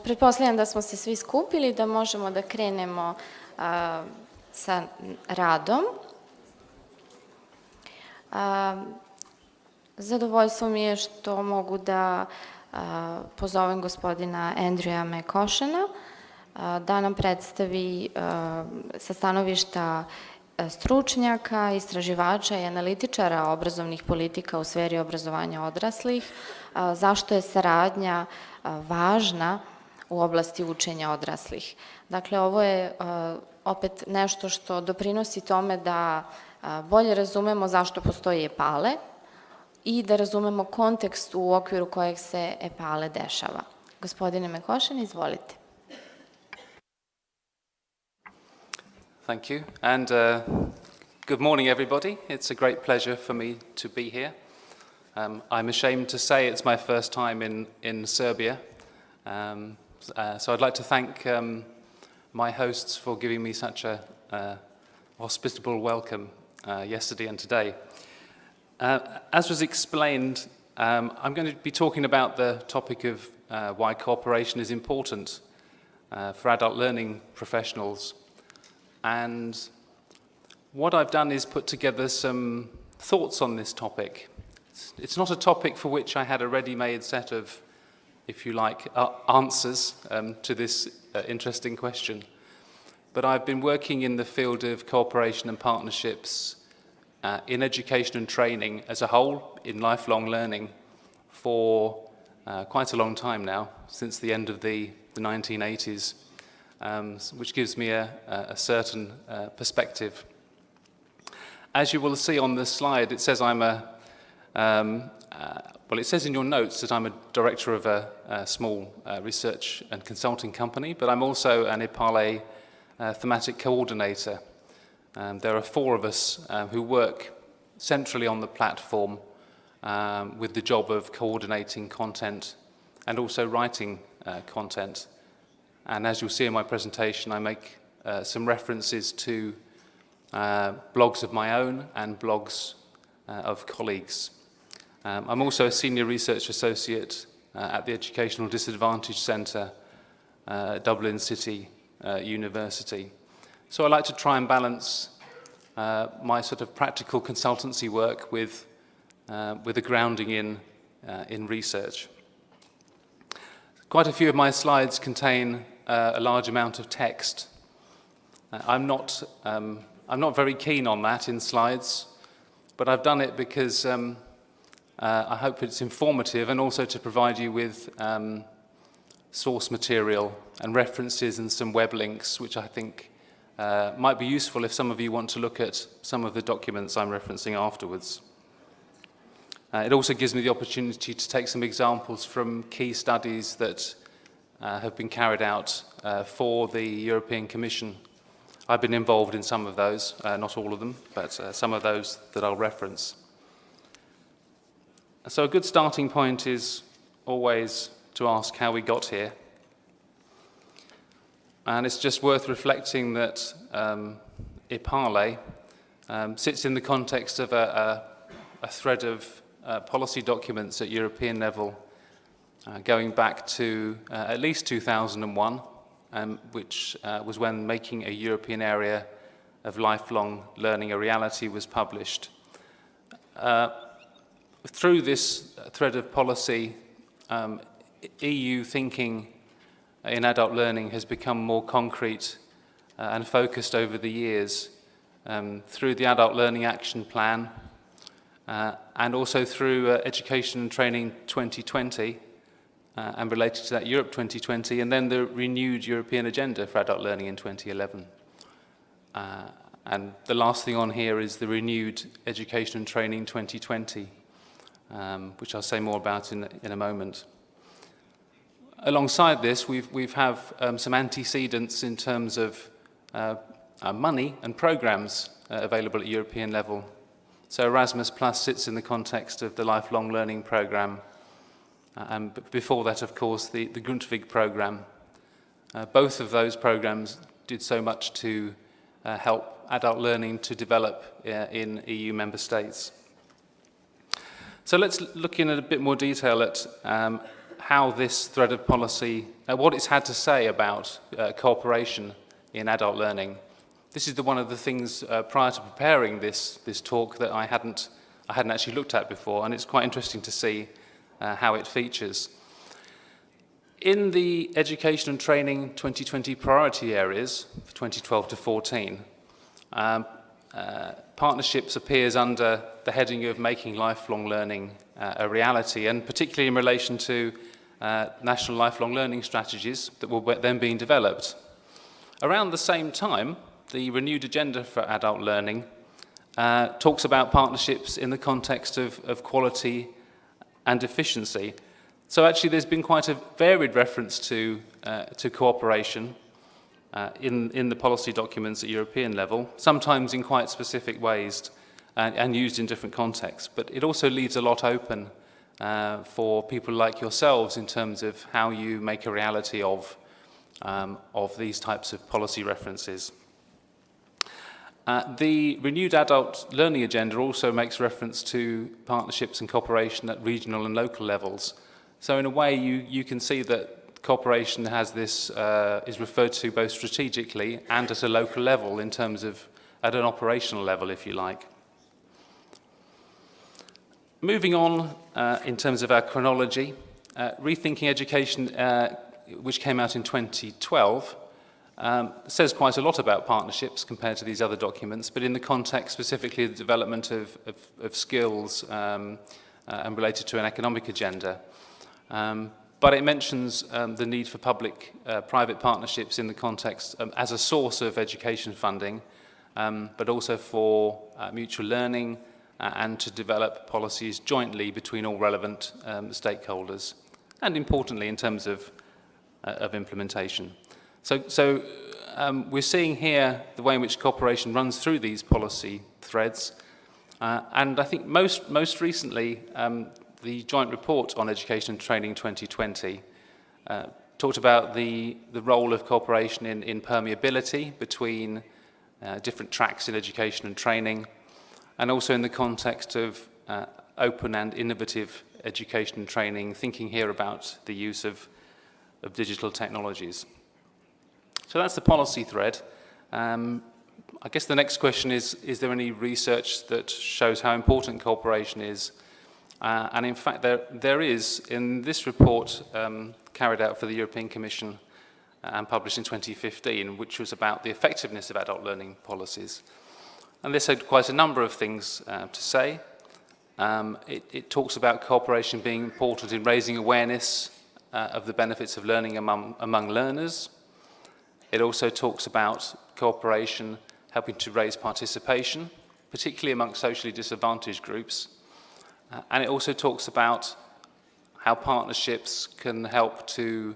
Pretpostavljam da smo se svi skupili, da možemo da krenemo sa radom. Zadovoljstvo mi je što mogu da pozovem gospodina Andrewa McCoshana da nam predstavi sa stanovišta stručnjaka, istraživača i analitičara obrazovnih politika u sferi obrazovanja odraslih, zašto je saradnja važna u oblasti učenja odraslih. Dakle, ovo je opet nešto što doprinosi tome da bolje razumemo zašto postoji EPALE i da razumemo kontekst u okviru kojeg se EPALE dešava. Gospodine McCoshan, izvolite. Thank you, and good morning, everybody. It's a great pleasure for me to be here. I'm ashamed to say it's my first time in Serbia, so I'd like to thank my hosts for giving me such a hospitable welcome yesterday and today. As was explained, I'm going to be talking about the topic of why cooperation is important for adult learning professionals. And what I've done is put together some thoughts on this topic. It's not a topic for which I had a ready-made set of, if you like, answers to this interesting question. But I've been working in the field of cooperation and partnerships in education and training as a whole, in lifelong learning, for quite a long time now, since the end of the 1980s. Which gives me a certain perspective. As you will see on the slide, it says it says in your notes that I'm a director of a small research and consulting company, but I'm also an EPALE thematic coordinator. There are 4 of us who work centrally on the platform with the job of coordinating content and also writing content. And as you'll see in my presentation, I make some references to blogs of my own and blogs of colleagues. I'm also a senior research associate at the Educational Disadvantage Centre at Dublin City University. So I like to try and balance my sort of practical consultancy work with a grounding in research. Quite a few of my slides contain a large amount of text. I'm not very keen on that in slides, but I've done it because I hope it's informative and also to provide you with source material and references and some web links, which I think might be useful if some of you want to look at some of the documents I'm referencing afterwards. It also gives me the opportunity to take some examples from key studies that have been carried out for the European Commission. I've been involved in some of those, not all of them, but some of those that I'll reference. So a good starting point is always to ask how we got here. And it's just worth reflecting that EPALE sits in the context of a thread of policy documents at European level going back to at least 2001, which was when Making a European Area of Lifelong Learning a Reality was published. Through this thread of policy, EU thinking in adult learning has become more concrete and focused over the years through the Adult Learning Action Plan and also through Education and Training 2020 and related to that Europe 2020, and then the renewed European Agenda for Adult Learning in 2011. And the last thing on here is the renewed Education and Training 2020, which I'll say more about in a moment. Alongside this, we've have some antecedents in terms of money and programs available at European level. So Erasmus Plus sits in the context of the lifelong learning program, and before that, of course, the Grundtvig program. Both of those programs did so much to help adult learning to develop in EU member states. So let's look in a bit more detail at how this thread of policy, what it's had to say about cooperation in adult learning. This is one of the things prior to preparing this talk that I hadn't actually looked at before, and it's quite interesting to see how it features. In the Education and Training 2020 priority areas, 2012 to 14, partnerships appears under the heading of making lifelong learning a reality, and particularly in relation to national lifelong learning strategies that were then being developed. Around the same time, the renewed agenda for adult learning talks about partnerships in the context of quality and efficiency. So actually there's been quite a varied reference to cooperation in the policy documents at European level, sometimes in quite specific ways and used in different contexts. But it also leaves a lot open for people like yourselves in terms of how you make a reality of these types of policy references. The renewed adult learning agenda also makes reference to partnerships and cooperation at regional and local levels. So in a way, you can see that cooperation has this, is referred to both strategically and at a local level in terms of, at an operational level, if you like. Moving on, in terms of our chronology, Rethinking Education, which came out in 2012, says quite a lot about partnerships compared to these other documents, but in the context specifically of the development of skills and related to an economic agenda. But it mentions the need for public-private partnerships in the context as a source of education funding, but also for mutual learning and to develop policies jointly between all relevant stakeholders, and importantly in terms of implementation. So we're seeing here the way in which cooperation runs through these policy threads, and I think most recently the joint report on Education and Training 2020 talked about the role of cooperation in permeability between different tracks in education and training, and also in the context of open and innovative education and training, thinking here about the use of digital technologies. So that's the policy thread. I guess the next question is there any research that shows how important cooperation is? And in fact, there is, in this report carried out for the European Commission and published in 2015, which was about the effectiveness of adult learning policies. And this had quite a number of things to say. It talks about cooperation being important in raising awareness of the benefits of learning among learners. It also talks about cooperation helping to raise participation, particularly among socially disadvantaged groups. And it also talks about how partnerships can help to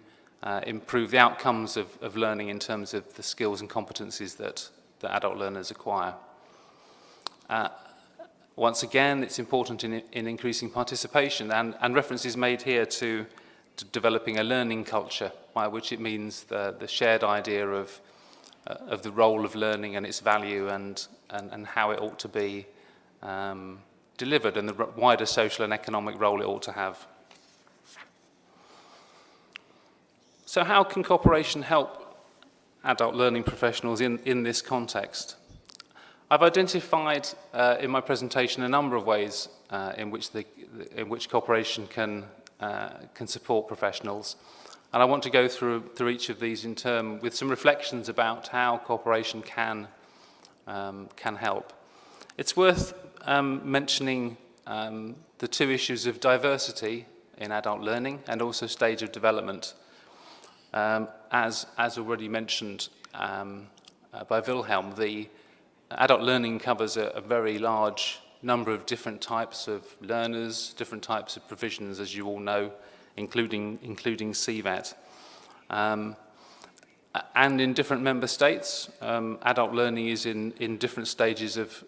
improve the outcomes of learning in terms of the skills and competencies that adult learners acquire. Once again, it's important in increasing participation, and reference is made here to developing a learning culture, by which it means the shared idea of the role of learning and its value and how it ought to be delivered and the wider social and economic role it ought to have. So how can cooperation help adult learning professionals in this context? I've identified in my presentation a number of ways in which cooperation can support professionals, and I want to go through each of these in turn with some reflections about how cooperation can help. It's worth mentioning the two issues of diversity in adult learning and also stage of development. As already mentioned by Wilhelm, the adult learning covers a very large number of different types of learners, different types of provisions, as you all know, including CVET. And in different member states, adult learning is in different stages of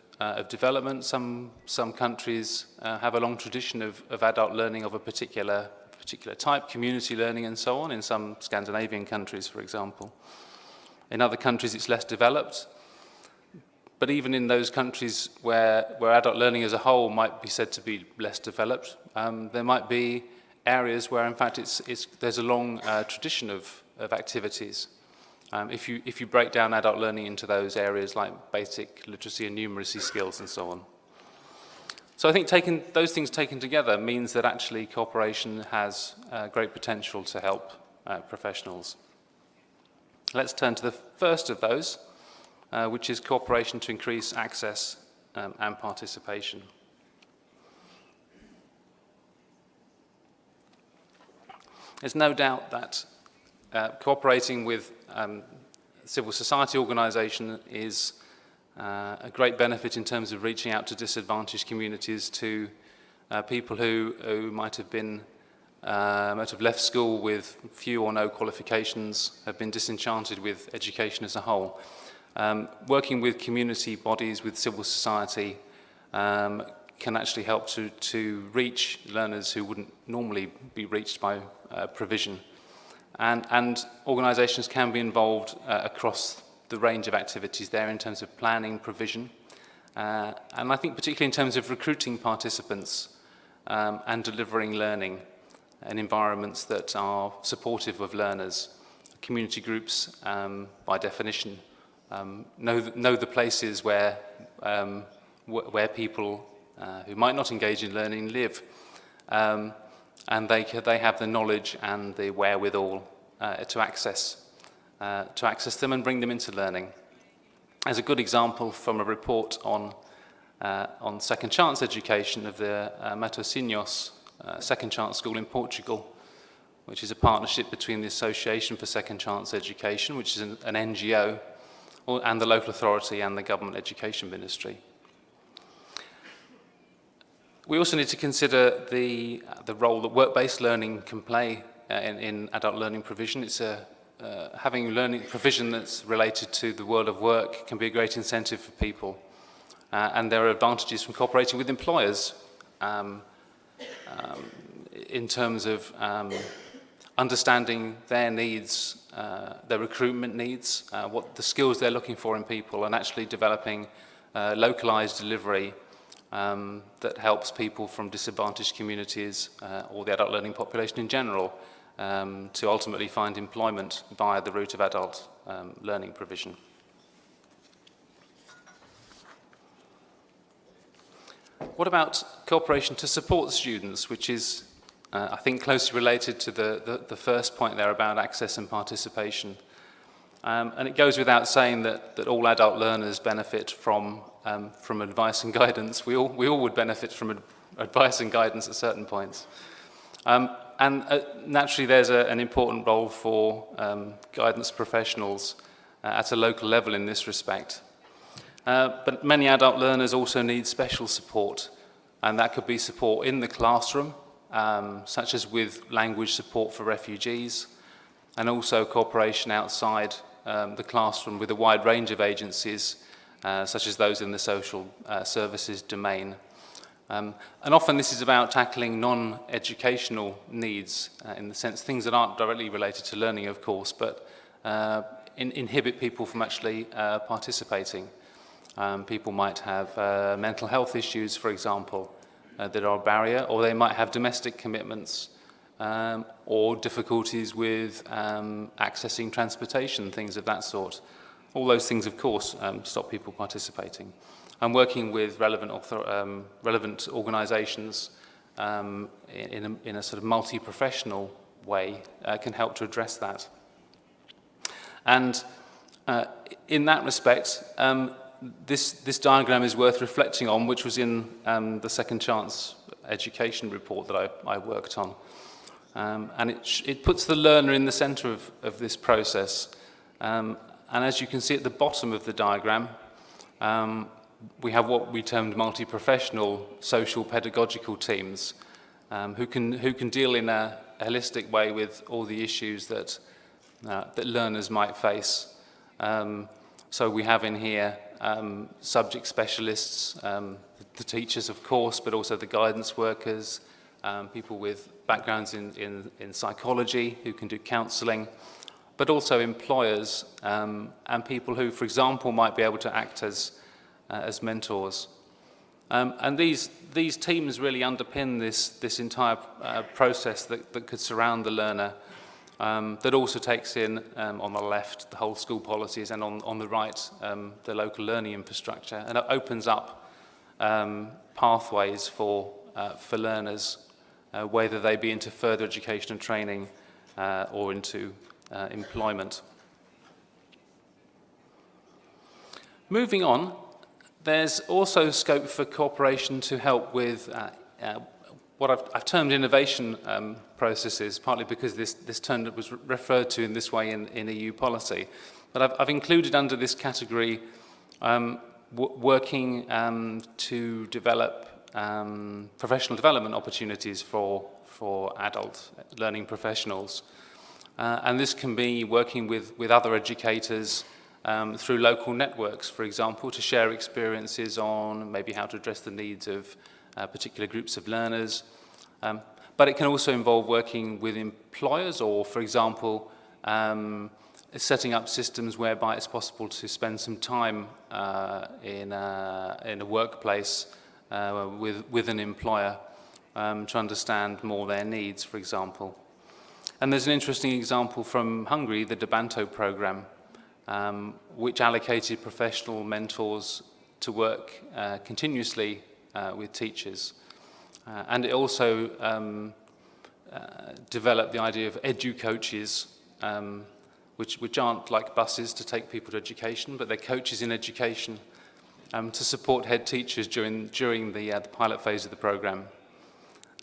development. Some countries have a long tradition of adult learning of a particular type, community learning and so on, in some Scandinavian countries, for example. In other countries, it's less developed. But even in those countries where adult learning as a whole might be said to be less developed, there might be areas where, in fact, there's a long tradition of activities. If you break down adult learning into those areas like basic literacy and numeracy skills and so on. So I think those things taken together means that actually cooperation has great potential to help professionals. Let's turn to the first of those, which is cooperation to increase access and participation. There's no doubt that cooperating with civil society organisation is a great benefit in terms of reaching out to disadvantaged communities, to people who might have left school with few or no qualifications, have been disenchanted with education as a whole. Working with community bodies, with civil society, can actually help to reach learners who wouldn't normally be reached by provision. And organisations can be involved across the range of activities there in terms of planning, provision, and I think particularly in terms of recruiting participants and delivering learning in environments that are supportive of learners. Community groups, by definition, know the places where people who might not engage in learning live, and they have the knowledge and the wherewithal to access them and bring them into learning. As a good example from a report on second chance education of the Matosinhos Second Chance School in Portugal, which is a partnership between the Association for Second Chance Education, which is an NGO, and the local authority and the government education ministry. We also need to consider the role that work-based learning can play in adult learning provision. It's having learning provision that's related to the world of work can be a great incentive for people. And there are advantages from cooperating with employers in terms of understanding their needs, their recruitment needs, what the skills they're looking for in people, and actually developing localized delivery that helps people from disadvantaged communities or the adult learning population in general to ultimately find employment via the route of adult learning provision. What about cooperation to support students, which is, I think, closely related to the first point there about access and participation. And it goes without saying that all adult learners benefit from advice and guidance. We all would benefit from advice and guidance at certain points. And naturally there's an important role for guidance professionals at a local level in this respect. But many adult learners also need special support, and that could be support in the classroom, such as with language support for refugees, and also cooperation outside the classroom with a wide range of agencies, such as those in the social services domain. And often this is about tackling non-educational needs, in the sense things that aren't directly related to learning, of course, but inhibit people from actually participating. People might have mental health issues, for example, that are a barrier, or they might have domestic commitments, or difficulties with accessing transportation, things of that sort. All those things, of course, stop people participating. And working with relevant organisations in a sort of multi-professional way can help to address that. And in that respect, this diagram is worth reflecting on, which was in the Second Chance Education report that I worked on. And it puts the learner in the centre of this process. And as you can see at the bottom of the diagram, we have what we termed multi-professional social pedagogical teams who can deal in a holistic way with all the issues that learners might face. So we have in here subject specialists, the teachers, of course, but also the guidance workers, people with backgrounds in psychology who can do counselling, but also employers and people who, for example, might be able to act as mentors. And these teams really underpin this entire process that could surround the learner, that also takes in, on the left, the whole school policies, and on the right, the local learning infrastructure. And it opens up pathways for learners, whether they be into further education and training or into employment. Moving on, there's also scope for cooperation to help with what I've termed innovation processes, partly because this term was referred to in this way in EU policy. But I've included under this category working to develop professional development opportunities for adult learning professionals. And this can be working with other educators through local networks, for example, to share experiences on maybe how to address the needs of particular groups of learners. But it can also involve working with employers or, for example, setting up systems whereby it's possible to spend some time in a workplace with an employer to understand more their needs, for example. And there's an interesting example from Hungary, the Debanto program, which allocated professional mentors to work continuously with teachers. And it also developed the idea of edu-coaches, which aren't like buses to take people to education, but they're coaches in education to support head teachers during the pilot phase of the program.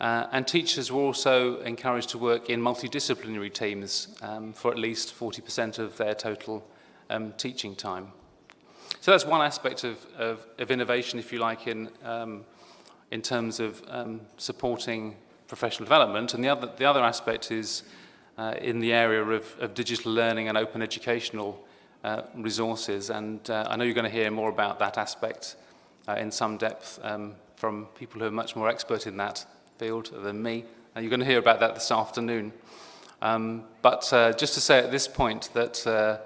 And teachers were also encouraged to work in multidisciplinary teams for at least 40% of their total teaching time. So that's one aspect of innovation, if you like, in terms of supporting professional development. And the other aspect is in the area of digital learning and open educational resources. And I know you're going to hear more about that aspect in some depth from people who are much more expert in that field than me. You're going to hear about that this afternoon. But just to say at this point that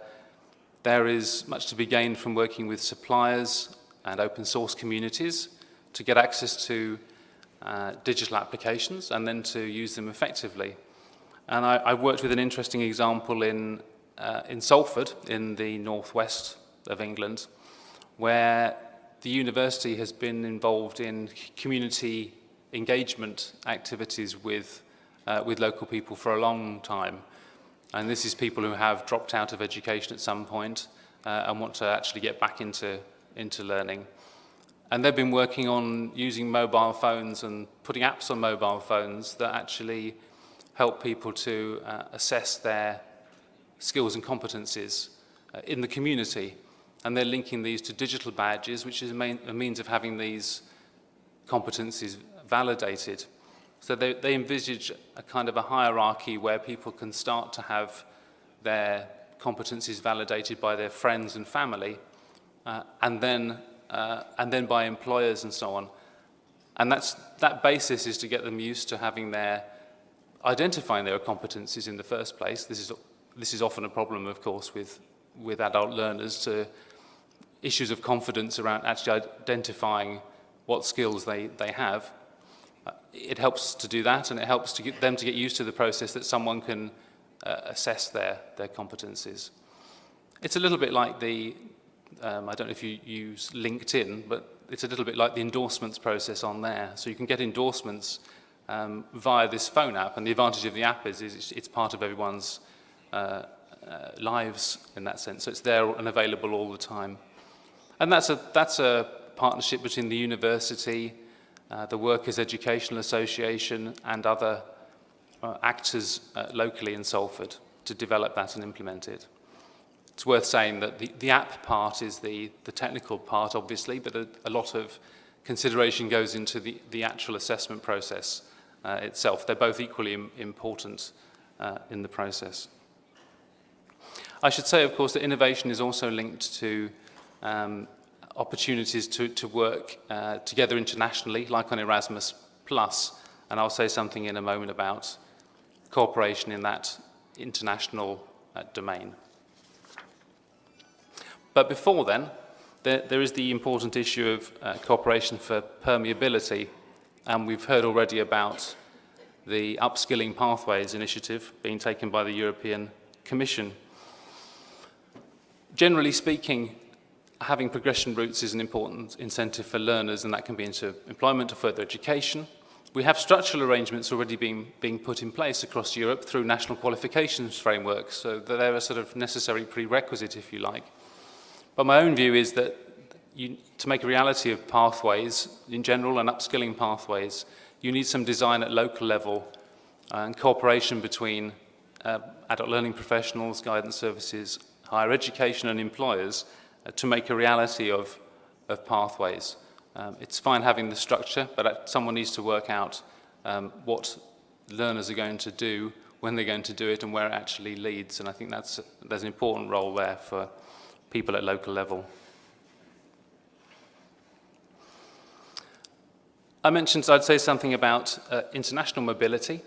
there is much to be gained from working with suppliers and open source communities to get access to digital applications and then to use them effectively. And I worked with an interesting example in Salford, in the northwest of England, where the university has been involved in community engagement activities with local people for a long time. And this is people who have dropped out of education at some point and want to actually get back into learning. And they've been working on using mobile phones and putting apps on mobile phones that actually help people to assess their skills and competencies in the community. And they're linking these to digital badges, which is a means of having these competencies validated. So they envisage a kind of a hierarchy where people can start to have their competencies validated by their friends and family, and then by employers and so on. And that basis is to get them used to identifying their competencies in the first place. This is often a problem, of course, with adult learners, to issues of confidence around actually identifying what skills they have. It helps to do that, and it helps to get them to get used to the process that someone can assess their competencies. It's a little bit like I don't know if you use LinkedIn, but it's a little bit like the endorsements process on there. So you can get endorsements via this phone app, and the advantage of the app is it's part of everyone's lives in that sense. So it's there and available all the time. And that's a partnership between the university, the Workers' Educational Association, and other actors locally in Salford to develop that and implement it. It's worth saying that the app part is the technical part, obviously, but a lot of consideration goes into the actual assessment process itself. They're both equally important in the process. I should say, of course, that innovation is also linked to opportunities to work together internationally, like on Erasmus+, and I'll say something in a moment about cooperation in that international domain. But before then, there is the important issue of cooperation for permeability, and we've heard already about the Upskilling Pathways initiative being taken by the European Commission. Generally speaking, having progression routes is an important incentive for learners, and that can be into employment or further education. We have structural arrangements already being put in place across Europe through national qualifications frameworks, so that they're a sort of necessary prerequisite, if you like. But my own view is that to make a reality of pathways in general and upskilling pathways, you need some design at local level and cooperation between adult learning professionals, guidance services, higher education and employers to make a reality of pathways. It's fine having the structure, but someone needs to work out what learners are going to do, when they're going to do it, and where it actually leads. And I think there's an important role there for people at local level. I mentioned I'd say something about international mobility,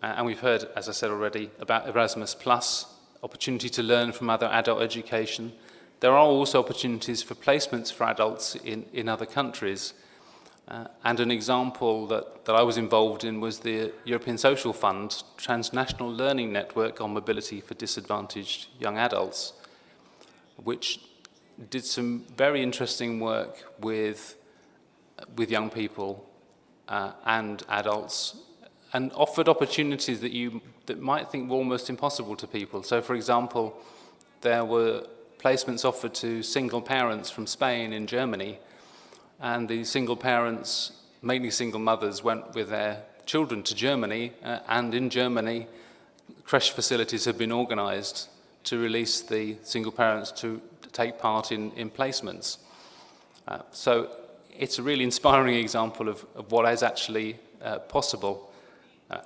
and we've heard, as I said already, about Erazmus+, opportunity to learn from other adult education. There are also opportunities for placements for adults in other countries. And an example that I was involved in was the European Social Fund Transnational Learning Network on Mobility for Disadvantaged Young Adults, which did some very interesting work with young people and adults, and offered opportunities that might think were almost impossible to people. So, for example, there were placements offered to single parents from Spain in Germany, and the single parents, mainly single mothers, went with their children to Germany, and in Germany, creche facilities have been organised to release the single parents to take part in placements. So it's a really inspiring example of what is actually possible.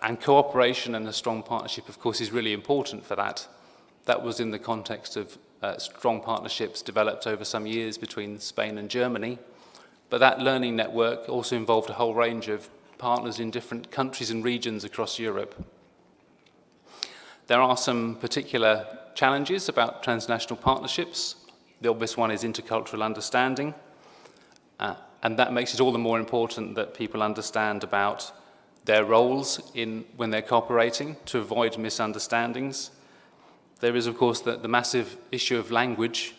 And cooperation and a strong partnership, of course, is really important for that. That was in the context of strong partnerships developed over some years between Spain and Germany. But that learning network also involved a whole range of partners in different countries and regions across Europe. There are some particular challenges about transnational partnerships. The obvious one is intercultural understanding. And that makes it all the more important that people understand about their roles when they're cooperating to avoid misunderstandings. There is, of course, the massive issue of language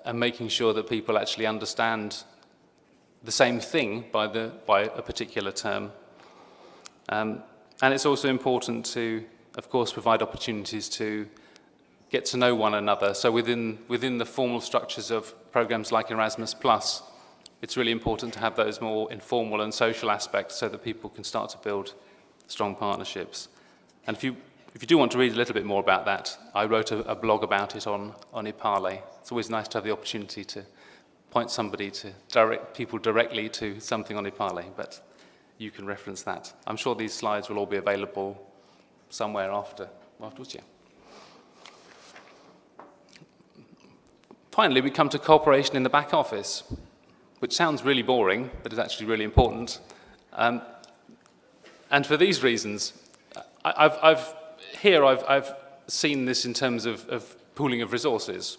and making sure that people actually understand the same thing by a particular term. And it's also important to, of course, provide opportunities to get to know one another. So within the formal structures of programs like Erasmus+, it's really important to have those more informal and social aspects so that people can start to build strong partnerships. And if you do want to read a little bit more about that, I wrote a blog about it on EPALE. It's always nice to have the opportunity to point somebody to direct people directly to something on EPALE, but you can reference that. I'm sure these slides will all be available somewhere afterwards, yeah. Finally, we come to cooperation in the back office, which sounds really boring, but is actually really important. And for these reasons, I've seen this in terms of pooling of resources,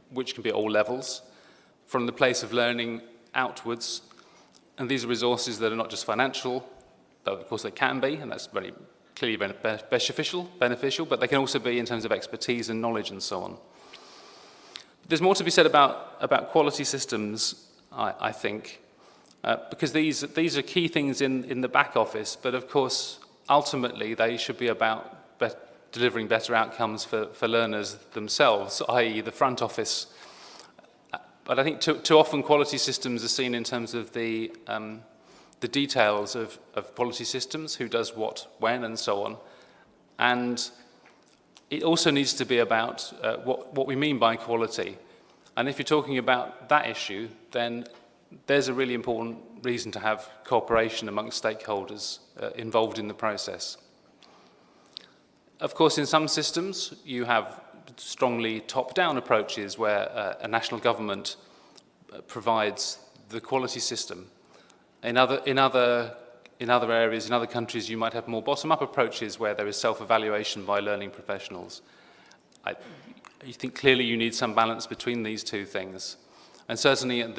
which can be at all levels, from the place of learning outwards. And these are resources that are not just financial, though of course they can be, and that's very clearly beneficial, but they can also be in terms of expertise and knowledge and so on. There's more to be said about quality systems, I think, because these are key things in the back office, but of course, ultimately, they should be about delivering better outcomes for learners themselves, i.e. the front office. But I think too often quality systems are seen in terms of the details of quality systems, who does what, when, and so on. And it also needs to be about what we mean by quality. And if you're talking about that issue, then there's a really important reason to have cooperation amongst stakeholders involved in the process. Of course, in some systems, you have strongly top-down approaches where a national government provides the quality system. In other areas, in other countries, you might have more bottom-up approaches where there is self-evaluation by learning professionals. I think clearly you need some balance between these two things. And certainly at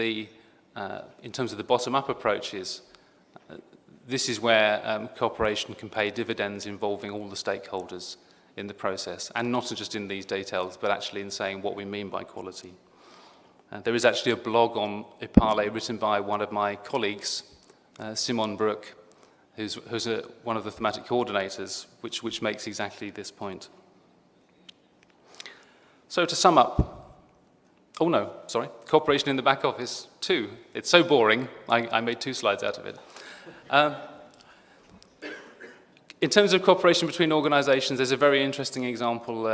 in terms of the bottom-up approaches, this is where cooperation can pay dividends involving all the stakeholders in the process, and not just in these details, but actually in saying what we mean by quality. There is actually a blog on EPALE written by one of my colleagues, Simon Brook, who's one of the thematic coordinators, which makes exactly this point. So to sum up, cooperation in the back office, 2. It's so boring, I made 2 slides out of it. In terms of cooperation between organisations, there's a very interesting example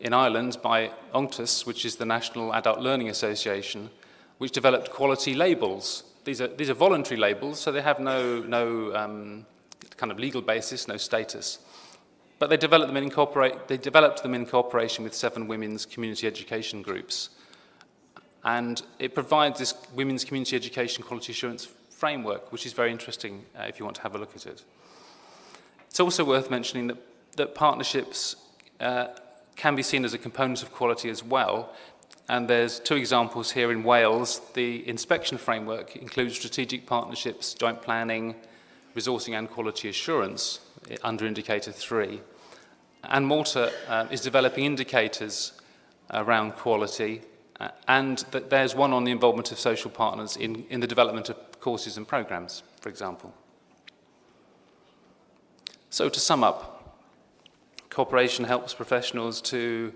in Ireland by ONCTAS, which is the National Adult Learning Association, which developed quality labels. These are voluntary labels, so they have no kind of legal basis, no status. But they developed them in cooperation with 7 women's community education groups. And it provides this women's community education quality assurance framework, which is very interesting if you want to have a look at it. It's also worth mentioning that partnerships can be seen as a component of quality as well. And there's 2 examples here in Wales. The inspection framework includes strategic partnerships, joint planning, resourcing and quality assurance under indicator 3. And Malta is developing indicators around quality, and there's one on the involvement of social partners in the development of courses and programs, for example. So to sum up, cooperation helps professionals to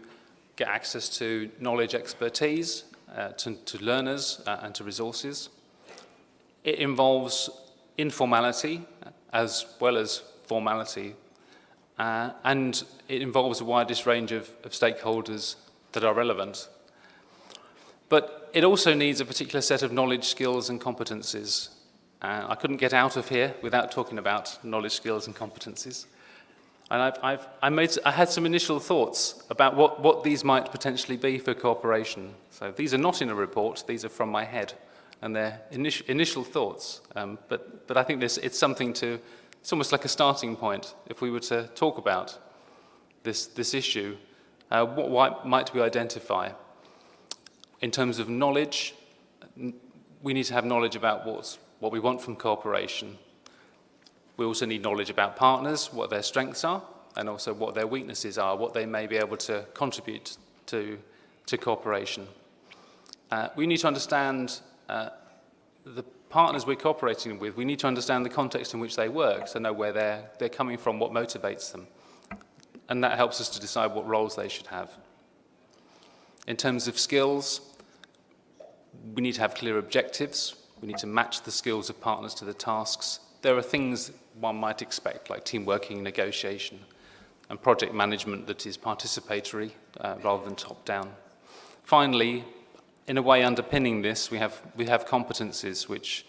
get access to knowledge, expertise, to learners and to resources. It involves informality as well as formality, and it involves a widest range of stakeholders that are relevant. But it also needs a particular set of knowledge, skills and competencies. I couldn't get out of here without talking about knowledge, skills and competencies. And I had some initial thoughts about what these might potentially be for cooperation. So these are not in a report, these are from my head, and they're initial thoughts. But I think it's something it's almost like a starting point if we were to talk about this issue. What might we identify? In terms of knowledge, we need to have knowledge about what we want from cooperation. We also need knowledge about partners, what their strengths are, and also what their weaknesses are, what they may be able to contribute to cooperation. We need to understand the partners we're cooperating with. We need to understand the context in which they work, to know where they're coming from, what motivates them. And that helps us to decide what roles they should have. In terms of skills, we need to have clear objectives. We need to match the skills of partners to the tasks. There are things one might expect, like team working, negotiation, and project management that is participatory rather than top-down. Finally, in a way underpinning this, we have competencies, which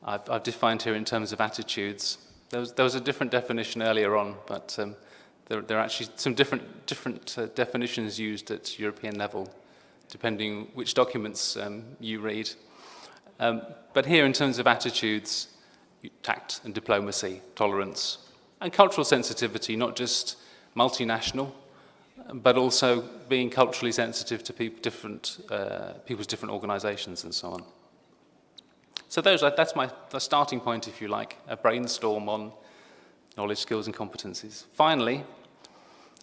I've defined here in terms of attitudes. There was a different definition earlier on, but there are actually some different definitions used at European level, depending which documents you read. But here, in terms of attitudes, tact and diplomacy, tolerance, and cultural sensitivity, not just multinational, but also being culturally sensitive to people's different organisations and so on. So that's my starting point, if you like, a brainstorm on knowledge, skills and competencies. Finally,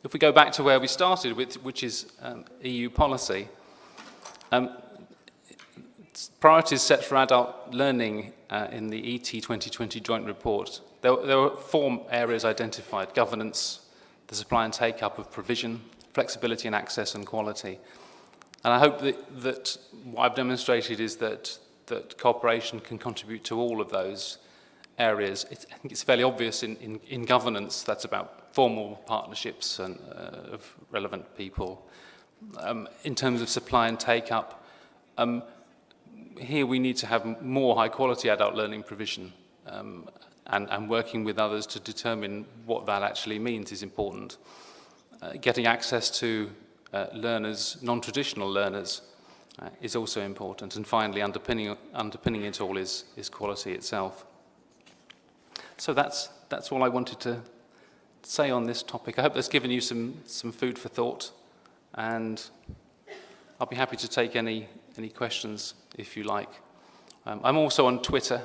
if we go back to where we started with, which is EU policy, priorities set for adult learning in the ET 2020 joint report. There were 4 areas identified: governance, the supply and take-up of provision, flexibility and access, and quality. And I hope that what I've demonstrated is that cooperation can contribute to all of those areas. I think it's fairly obvious in governance. That's about formal partnerships and of relevant people. In terms of supply and take-up, here we need to have more high-quality adult learning provision, and working with others to determine what that actually means is important. Getting access to learners, non-traditional learners, is also important. And finally, underpinning it all is quality itself. So that's all I wanted to say on this topic. I hope that's given you some food for thought, and I'll be happy to take any any questions if you like. I'm also on Twitter,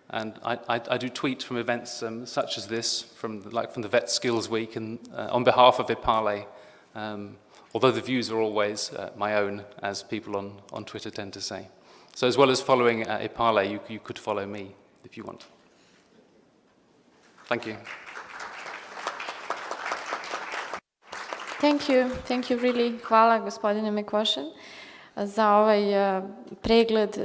and I do tweet from events such as this, from the Vet Skills Week, and on behalf of EPALE, although the views are always my own, as people on Twitter tend to say. So as well as following EPALE, you could follow me if you want. Thank you. Thank you really. Hvala gospodine McCoshan za ovaj pregled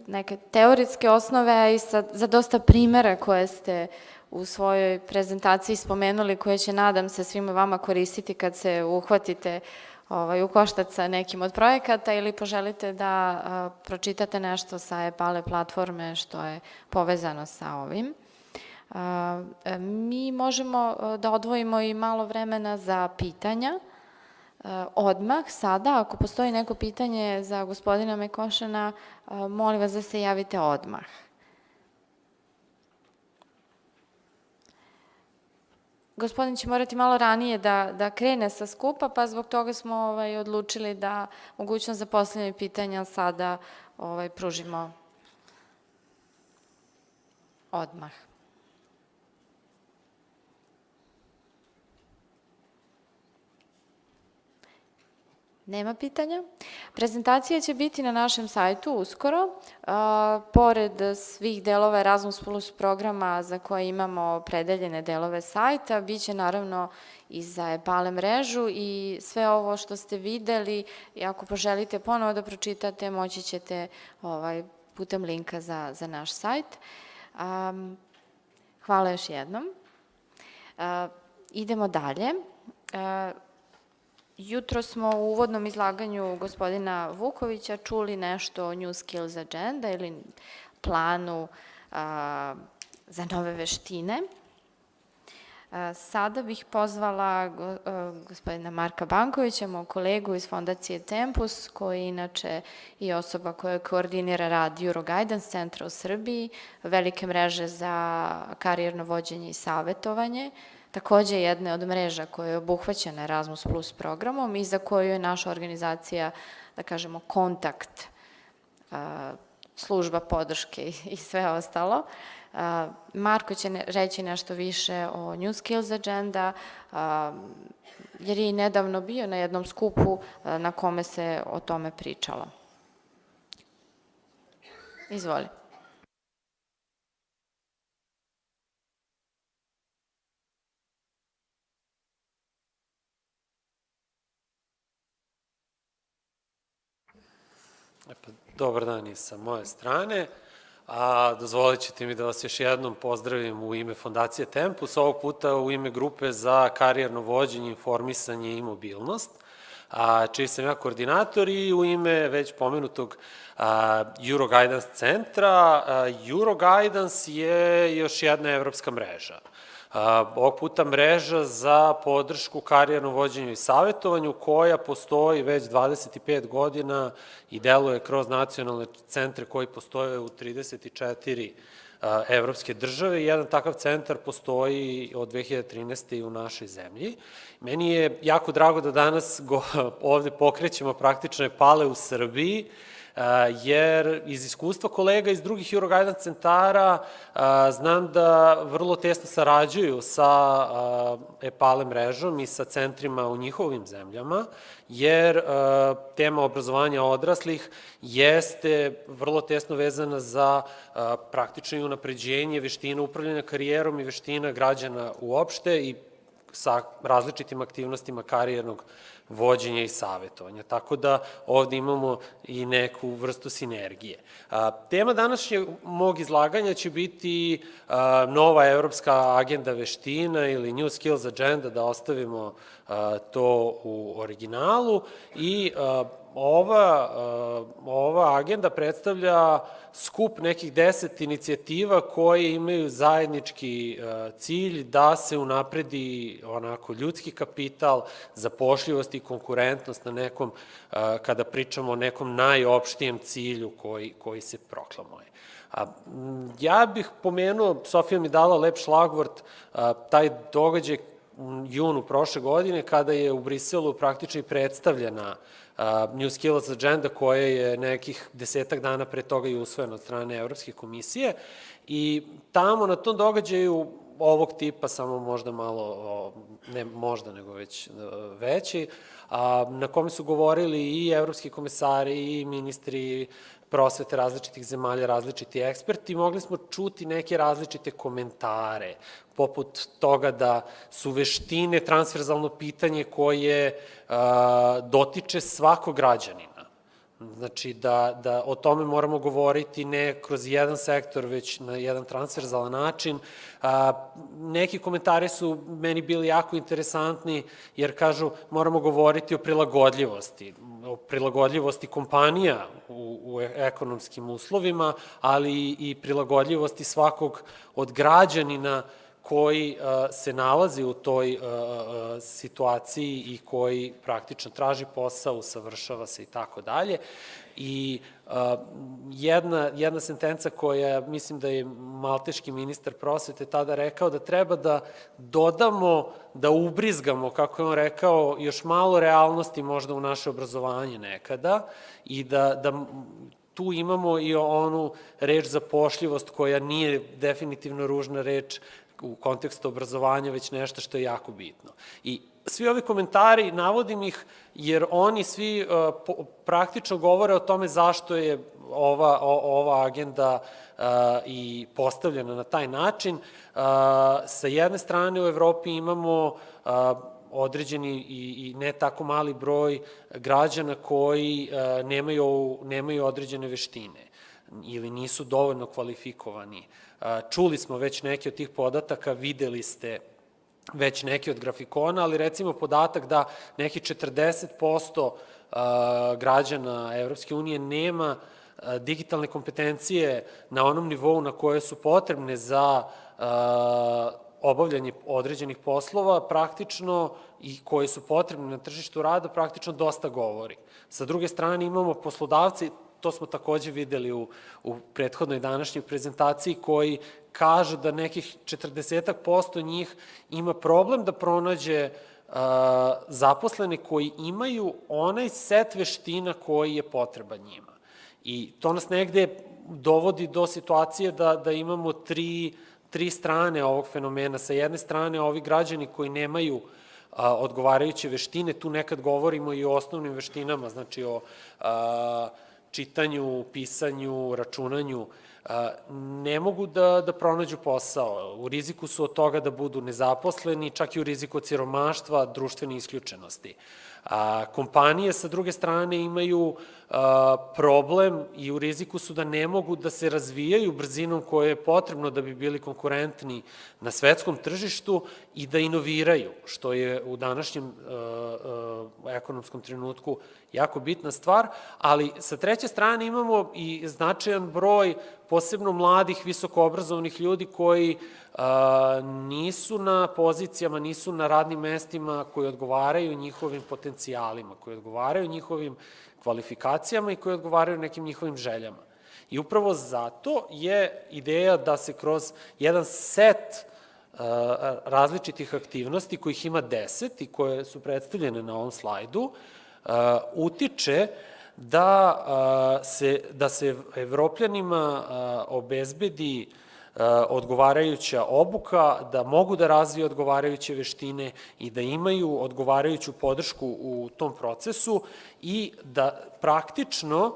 neke teoretske osnove, a i za dosta primera koje ste u svojoj prezentaciji spomenuli, koje će, nadam se, svima vama koristiti kad se uhvatite u koštac sa nekim od projekata ili poželite da pročitate nešto sa EPALE platforme što je povezano sa ovim. Mi možemo da odvojimo i malo vremena za pitanja. Odmah, sada, ako postoji neko pitanje za gospodina McCoshana, molim vas da se javite odmah. Gospodin će morati malo ranije da krene sa skupa, pa zbog toga smo odlučili da mogućnost za postavljanje pitanja sada pružimo odmah. Nema pitanja. Prezentacija će biti na našem sajtu uskoro. Pored svih delova Erazmus Plus programa za koje imamo predeljene delove sajta, bit će naravno i za EPALE mrežu i sve ovo što ste videli, i ako poželite ponovo da pročitate, moći ćete putem linka za naš sajt. Hvala još jednom. Idemo dalje. Jutro smo u uvodnom izlaganju gospodina Vukovića čuli nešto o New Skills Agenda ili planu za nove veštine. Sada bih pozvala gospodina Marka Bankovića, moj kolegu iz Fondacije Tempus, koji inače i osoba koja koordinira rad Euroguidance centra u Srbiji, velike mreže za karijerno vođenje i savetovanje, takođe jedne od mreža koja je obuhvaćena Erazmus Plus programom i za koju je naša organizacija, da kažemo, kontakt, služba podrške i sve ostalo. Marko će reći nešto više o New Skills Agenda, jer je i nedavno bio na jednom skupu na kome se o tome pričalo. Izvoli. Dobar dan i sa moje strane. Dozvolit ćete mi da vas još jednom pozdravim u ime Fondacije Tempus, ovog puta u ime grupe za karijerno vođenje, informisanje i mobilnost, čiji sam ja koordinator, i u ime već pomenutog Euroguidance centra. Euroguidance je još jedna evropska mreža. Ovog puta mreža za podršku karijernom vođenju i savetovanju, koja postoji već 25 godina i deluje kroz nacionalne centre koji postoje u 34 evropske države. Jedan takav centar postoji od 2013. i u našoj zemlji. Meni je jako drago da danas ovde pokrećemo praktično EPALE u Srbiji, jer iz iskustva kolega iz drugih Euroguidance centara znam da vrlo tesno sarađuju sa EPALE mrežom i sa centrima u njihovim zemljama, jer tema obrazovanja odraslih jeste vrlo tesno vezana za praktično i unapređenje veština upravljanja karijerom i veština građana uopšte i sa različitim aktivnostima karijernog vođenja i savetovanja. Tako da ovde imamo i neku vrstu sinergije. Tema današnjeg mog izlaganja će biti nova evropska agenda veština ili New Skills Agenda, da ostavimo to u originalu, i ova agenda predstavlja skup nekih 10 inicijativa koje imaju zajednički cilj da se unapredi onako ljudski kapital, zapošljivost i konkurentnost na nekom, kada pričamo o nekom najopštijem cilju koji se proklamuje. Ja bih pomenuo, Sofija mi dala lep šlagvort, taj događaj junu prošle godine, kada je u Briselu praktično i predstavljena New Skills Agenda, koja je nekih 10 dana pre toga i usvojena od strane Evropske komisije. I tamo na tom događaju ovog tipa, samo možda malo, ne možda, nego već veći, na kome su govorili i evropski komesari i ministri prosvete različitih zemalja, različiti eksperti, mogli smo čuti neke različite komentare, poput toga da su veštine transverzalno pitanje koje dotiče svakog građanina. Znači da o tome moramo govoriti ne kroz jedan sektor, već na jedan transverzalan način. Neki komentari su meni bili jako interesantni, jer kažu moramo govoriti o prilagodljivosti kompanija u ekonomskim uslovima, ali i prilagodljivosti svakog od građanina koji se nalazi u toj situaciji i koji praktično traži posao, usavršava se i tako dalje. I jedna sentenca koja, mislim da je malteški ministar prosvete tada rekao, da treba da dodamo, da ubrizgamo, kako je on rekao, još malo realnosti možda u naše obrazovanje nekada i da tu imamo i onu reč zapošljivost koja nije definitivno ružna reč u kontekstu obrazovanja, već nešto što je jako bitno. I svi ovi komentari, navodim ih, jer oni svi praktično govore o tome zašto je ova agenda i postavljena na taj način. Sa jedne strane u Evropi imamo određeni i ne tako mali broj građana koji nemaju određene veštine ili nisu dovoljno kvalifikovani. Čuli smo već neke od tih podataka, videli ste već neke od grafikona, ali recimo podatak da nekih 40% građana Evropske unije nema digitalne kompetencije na onom nivou na koje su potrebne za obavljanje određenih poslova, praktično i koji su potrebni na tržištu rada, praktično dosta govori. Sa druge strane imamo poslodavci, to smo takođe videli u prethodnoj današnjoj prezentaciji, koji kažu da nekih 40% njih ima problem da pronađe zaposlene koji imaju onaj set veština koji je potreban njima. I to nas negde dovodi do situacije da imamo tri strane ovog fenomena. Sa jedne strane, ovi građani koji nemaju odgovarajuće veštine, tu nekad govorimo i o osnovnim veštinama, znači o čitanju, pisanju, računanju, ne mogu da pronađu posao. U riziku su od toga da budu nezaposleni, čak i u riziku od siromaštva, društvene isključenosti. Kompanije, sa druge strane, imaju problem i u riziku su da ne mogu da se razvijaju brzinom koje je potrebno da bi bili konkurentni na svetskom tržištu i da inoviraju, što je u današnjem ekonomskom trenutku jako bitna stvar, ali sa treće strane imamo i značajan broj posebno mladih, visokoobrazovnih ljudi koji nisu na pozicijama, nisu na radnim mestima koji odgovaraju njihovim potencijalima, koji odgovaraju njihovim kvalifikacijama i koji odgovaraju nekim njihovim željama. I upravo zato je ideja da se kroz jedan set različitih aktivnosti, kojih ima 10 i koje su predstavljene na ovom slajdu, utiče da se Evropljanima obezbedi odgovarajuća obuka, da mogu da razviju odgovarajuće veštine i da imaju odgovarajuću podršku u tom procesu i da praktično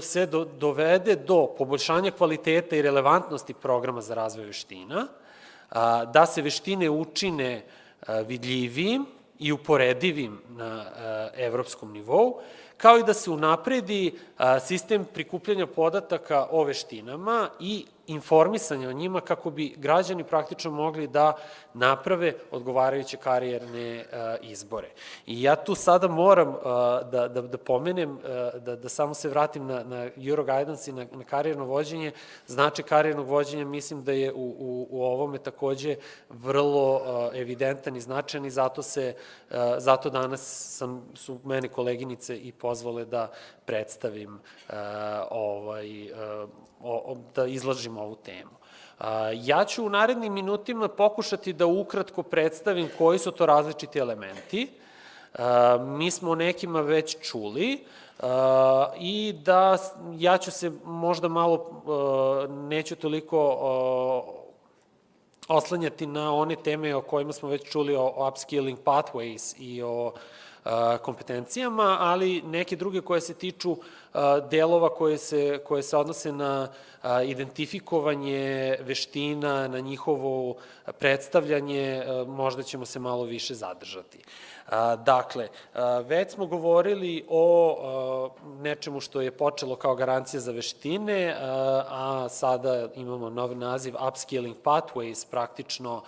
se dovede do poboljšanja kvaliteta i relevantnosti programa za razvoj veština, da se veštine učine vidljivijim i uporedivim na evropskom nivou, kao i da se unapredi sistem prikupljanja podataka o veštinama i informisanja o njima kako bi građani praktično mogli da naprave odgovarajuće karijerne izbore. I ja tu sada moram da pomenem, da samo se vratim na Euroguidance i na karijerno vođenje. Značaj karijernog vođenja mislim da je u ovome takođe vrlo evidentan i značajan i zato danas su mene koleginice i pozvale da predstavim, da izložim definišemo ovu temu. Ja ću u narednim minutima pokušati da ukratko predstavim koji su to različiti elementi. Mi smo o nekima već čuli i da ja ću se možda malo, neću toliko oslanjati na one teme o kojima smo već čuli, o upskilling pathways i o kompetencijama, ali neke druge koje se tiču delova koje se odnose na identifikovanje veština, na njihovo predstavljanje, možda ćemo se malo više zadržati. Dakle, već smo govorili o nečemu što je počelo kao garancija za veštine, a sada imamo nov naziv upskilling pathways, praktično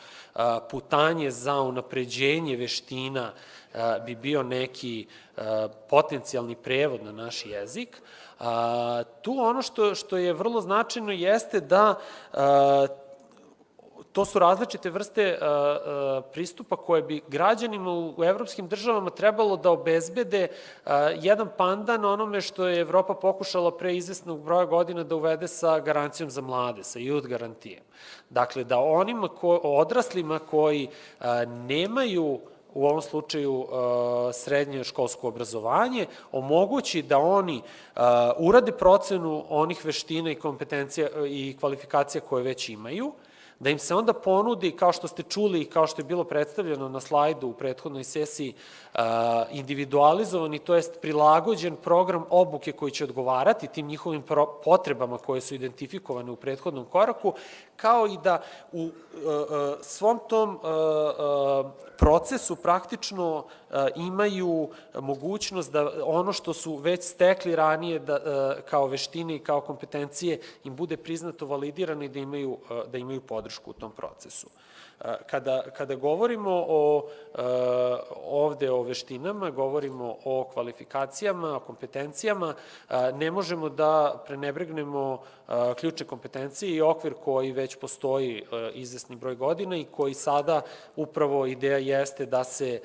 putanje za unapređenje veština bi bio neki potencijalni prevod na naš jezik. Tu ono što je vrlo značajno jeste da to su različite vrste pristupa koje bi građanima u evropskim državama trebalo da obezbede jedan pandan onome što je Evropa pokušala pre izvesnog broja godina da uvede sa garancijom za mlade, sa youth garantijem. Dakle, da onima odraslima koji nemaju u ovom slučaju srednje školsko obrazovanje, omogući da oni urade procenu onih veština i kompetencija i kvalifikacija koje već imaju, da im se onda ponudi, kao što ste čuli i kao što je bilo predstavljeno na slajdu u prethodnoj sesiji, individualizovani, to jest prilagođen program obuke koji će odgovarati tim njihovim potrebama koje su identifikovane u prethodnom koraku, kao i da u svom tom procesu praktično imaju mogućnost da ono što su već stekli ranije kao veštine i kao kompetencije im bude priznato, validirano i da imaju podršku u tom procesu. Kada govorimo ovde o veštinama, govorimo o kvalifikacijama, o kompetencijama, ne možemo da prenebregnemo ključne kompetencije i okvir koji već postoji izvesni broj godina i koji sada upravo ideja jeste da se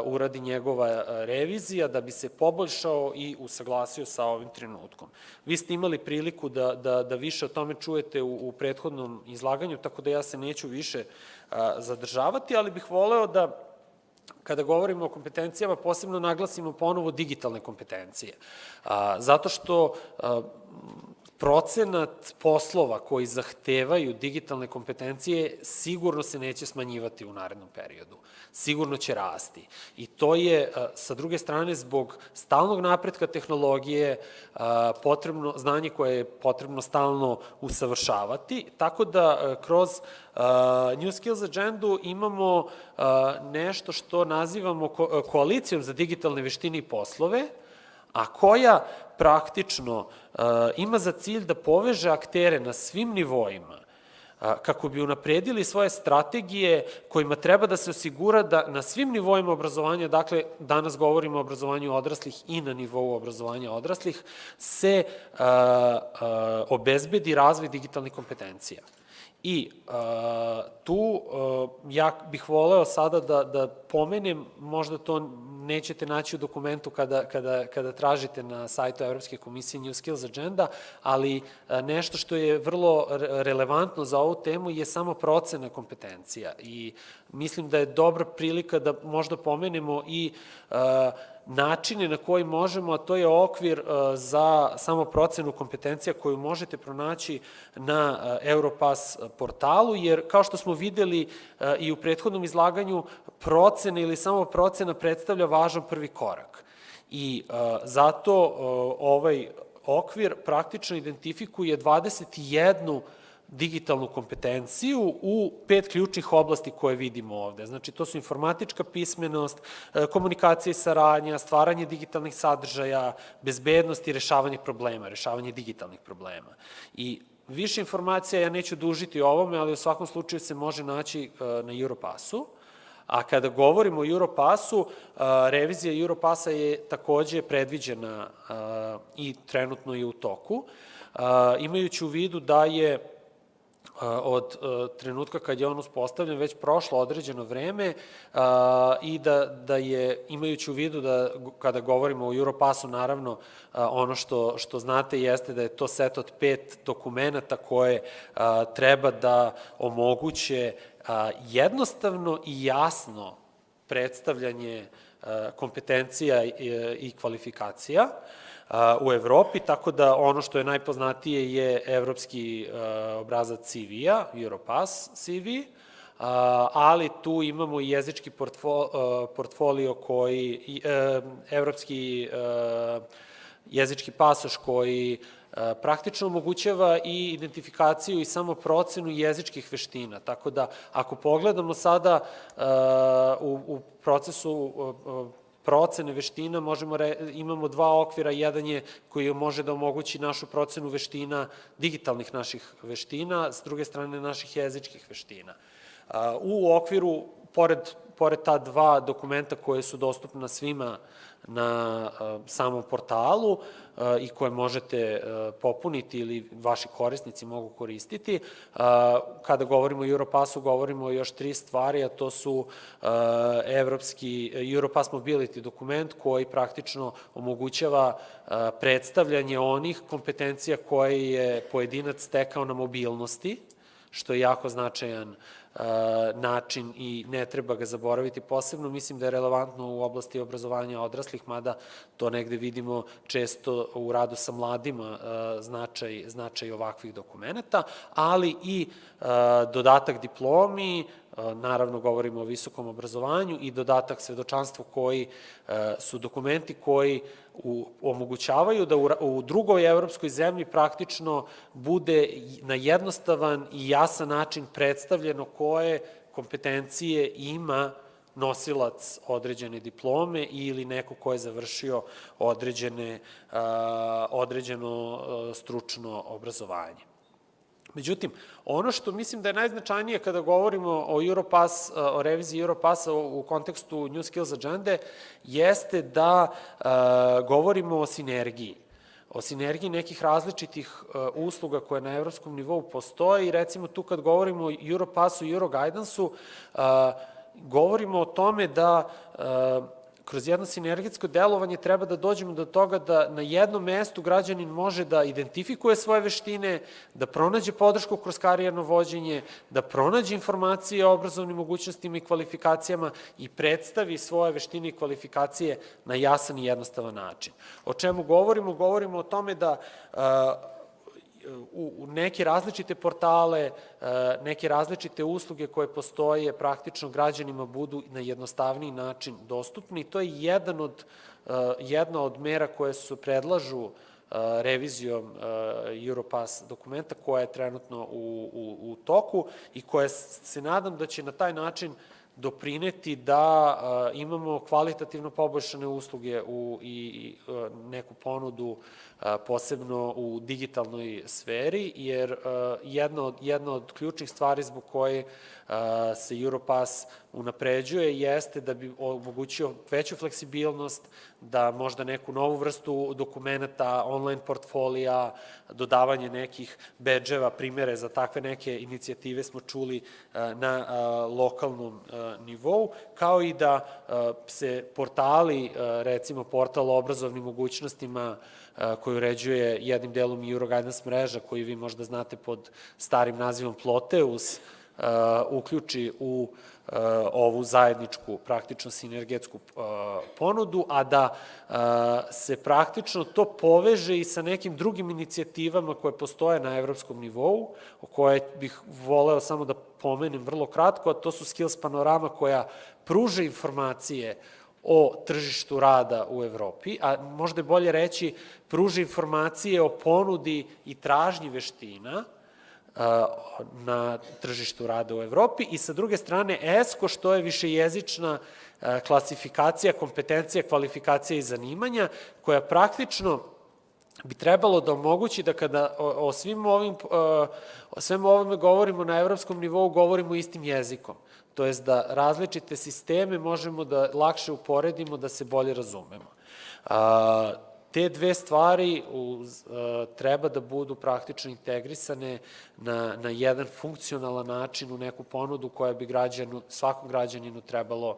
uradi njegova revizija, da bi se poboljšao i usaglasio sa ovim trenutkom. Vi ste imali priliku da više o tome čujete u prethodnom izlaganju, tako da ja se neću više zadržavati, ali bih voleo da, kada govorimo o kompetencijama, posebno naglasimo ponovo digitalne kompetencije. Zato što procenat poslova koji zahtevaju digitalne kompetencije sigurno se neće smanjivati u narednom periodu. Sigurno će rasti. I to je, sa druge strane, zbog stalnog napretka tehnologije, potrebno znanje koje je potrebno stalno usavršavati, tako da kroz New Skills Agendu imamo nešto što nazivamo koalicijom za digitalne veštine i poslove, a koja praktično ima za cilj da poveže aktere na svim nivoima kako bi unapredili svoje strategije kojima treba da se osigura da na svim nivoima obrazovanja, dakle danas govorimo o obrazovanju odraslih i na nivou obrazovanja odraslih, se obezbedi razvoj digitalnih kompetencija. I tu ja bih voleo sada da pomenem, možda to nećete naći u dokumentu kada tražite na sajtu Evropske komisije New Skills Agenda, ali nešto što je vrlo relevantno za ovu temu je samo procena kompetencija i mislim da je dobra prilika da možda pomenemo i načine na koji možemo, a to je okvir za samo procenu kompetencija koju možete pronaći na Europass portalu, jer kao što smo videli i u prethodnom izlaganju, procena ili samo procena predstavlja važan prvi korak. I zato ovaj okvir praktično identifikuje 21 digitalnu kompetenciju u 5 ključnih oblasti koje vidimo ovde. Znači, to su informatička pismenost, komunikacija i saradnja, stvaranje digitalnih sadržaja, bezbednost i rešavanje problema, rešavanje digitalnih problema. I više informacija, ja neću dužiti o ovome, ali u svakom slučaju se može naći na Europassu. A kada govorimo o Europassu, revizija Europassa je takođe predviđena i trenutno je u toku, imajući u vidu da je od trenutka kad je on uspostavljen već prošlo određeno vreme i da je, imajući u vidu da kada govorimo o Europassu, naravno ono što znate jeste da je to set od 5 dokumenta koje treba da omoguće jednostavno i jasno predstavljanje kompetencija i kvalifikacija u Evropi, tako da ono što je najpoznatije je evropski obrazac CV-a, Europass CV, ali tu imamo i jezički portfolio koji, evropski jezički pasoš koji praktično omogućava i identifikaciju i samo procenu jezičkih veština. Tako da, ako pogledamo sada u procesu procene veština, imamo 2 okvira, jedan je koji može da omogući našu procenu veština, digitalnih naših veština, s druge strane naših jezičkih veština. U okviru, pored ta 2 dokumenta koje su dostupna svima na samom portalu i koje možete popuniti ili vaši korisnici mogu koristiti, kada govorimo o Europassu, govorimo o još 3 stvari, a to su evropski Europass Mobility dokument koji praktično omogućava predstavljanje onih kompetencija koje je pojedinac stekao na mobilnosti, što je jako značajan način i ne treba ga zaboraviti. Posebno mislim da je relevantno u oblasti obrazovanja odraslih, mada to negde vidimo često u radu sa mladima značaj ovakvih dokumenta, ali i dodatak diplomi, naravno govorimo o visokom obrazovanju, i dodatak svedočanstvu koji su dokumenti koji omogućavaju da u drugoj evropskoj zemlji praktično bude na jednostavan i jasan način predstavljeno koje kompetencije ima nosilac određene diplome ili neko ko je završio određeno stručno obrazovanje. Međutim, ono što mislim da je najznačajnije kada govorimo o reviziji Europassa u kontekstu New Skills Agende, jeste da govorimo o sinergiji nekih različitih usluga koje na evropskom nivou postoje i recimo tu kad govorimo o Europassu i Euroguidance-u, govorimo o tome da kroz jedno sinergijsko delovanje treba da dođemo do toga da na jednom mestu građanin može da identifikuje svoje veštine, da pronađe podršku kroz karijerno vođenje, da pronađe informacije o obrazovnim mogućnostima i kvalifikacijama i predstavi svoje veštine i kvalifikacije na jasan i jednostavan način. O čemu govorimo? Govorimo o tome da u neke različite portale, neke različite usluge koje postoje praktično građanima budu na jednostavniji način dostupni. To je jedna od mera koje se predlažu revizijom Europass dokumenta koja je trenutno u toku i koja se nadam da će na taj način doprineti da imamo kvalitativno poboljšane usluge i neku ponudu posebno u digitalnoj sferi, jer jedna od ključnih stvari zbog koje se Europass unapređuje jeste da bi omogućio veću fleksibilnost, da možda neku novu vrstu dokumenta, online portfolija, dodavanje nekih bedževa, primere za takve neke inicijative smo čuli na lokalnom nivou, kao i da se portali, recimo portal o obrazovnim mogućnostima koji uređuje jednim delom i Euroguidance mreža, koji vi možda znate pod starim nazivom Ploteus, uključi u ovu zajedničku, praktično sinergetsku ponudu, a da se praktično to poveže i sa nekim drugim inicijativama koje postoje na evropskom nivou, o koje bih voleo samo da pomenem vrlo kratko, a to su Skills panorama koja pruža informacije o tržištu rada u Evropi, a možda je bolje reći pruža informacije o ponudi i tražnji veština na tržištu rada u Evropi, i sa druge strane ESCO, što je višejezična klasifikacija kompetencija, kvalifikacija i zanimanja, koja praktično bi trebalo da omogući da kada o svemu ovome govorimo na evropskom nivou, govorimo istim jezikom. To jest da različite sisteme možemo da lakše uporedimo, da se bolje razumemo. Te dve stvari treba da budu praktično integrisane na jedan funkcionalan način u neku ponudu koja bi svakom građaninu trebalo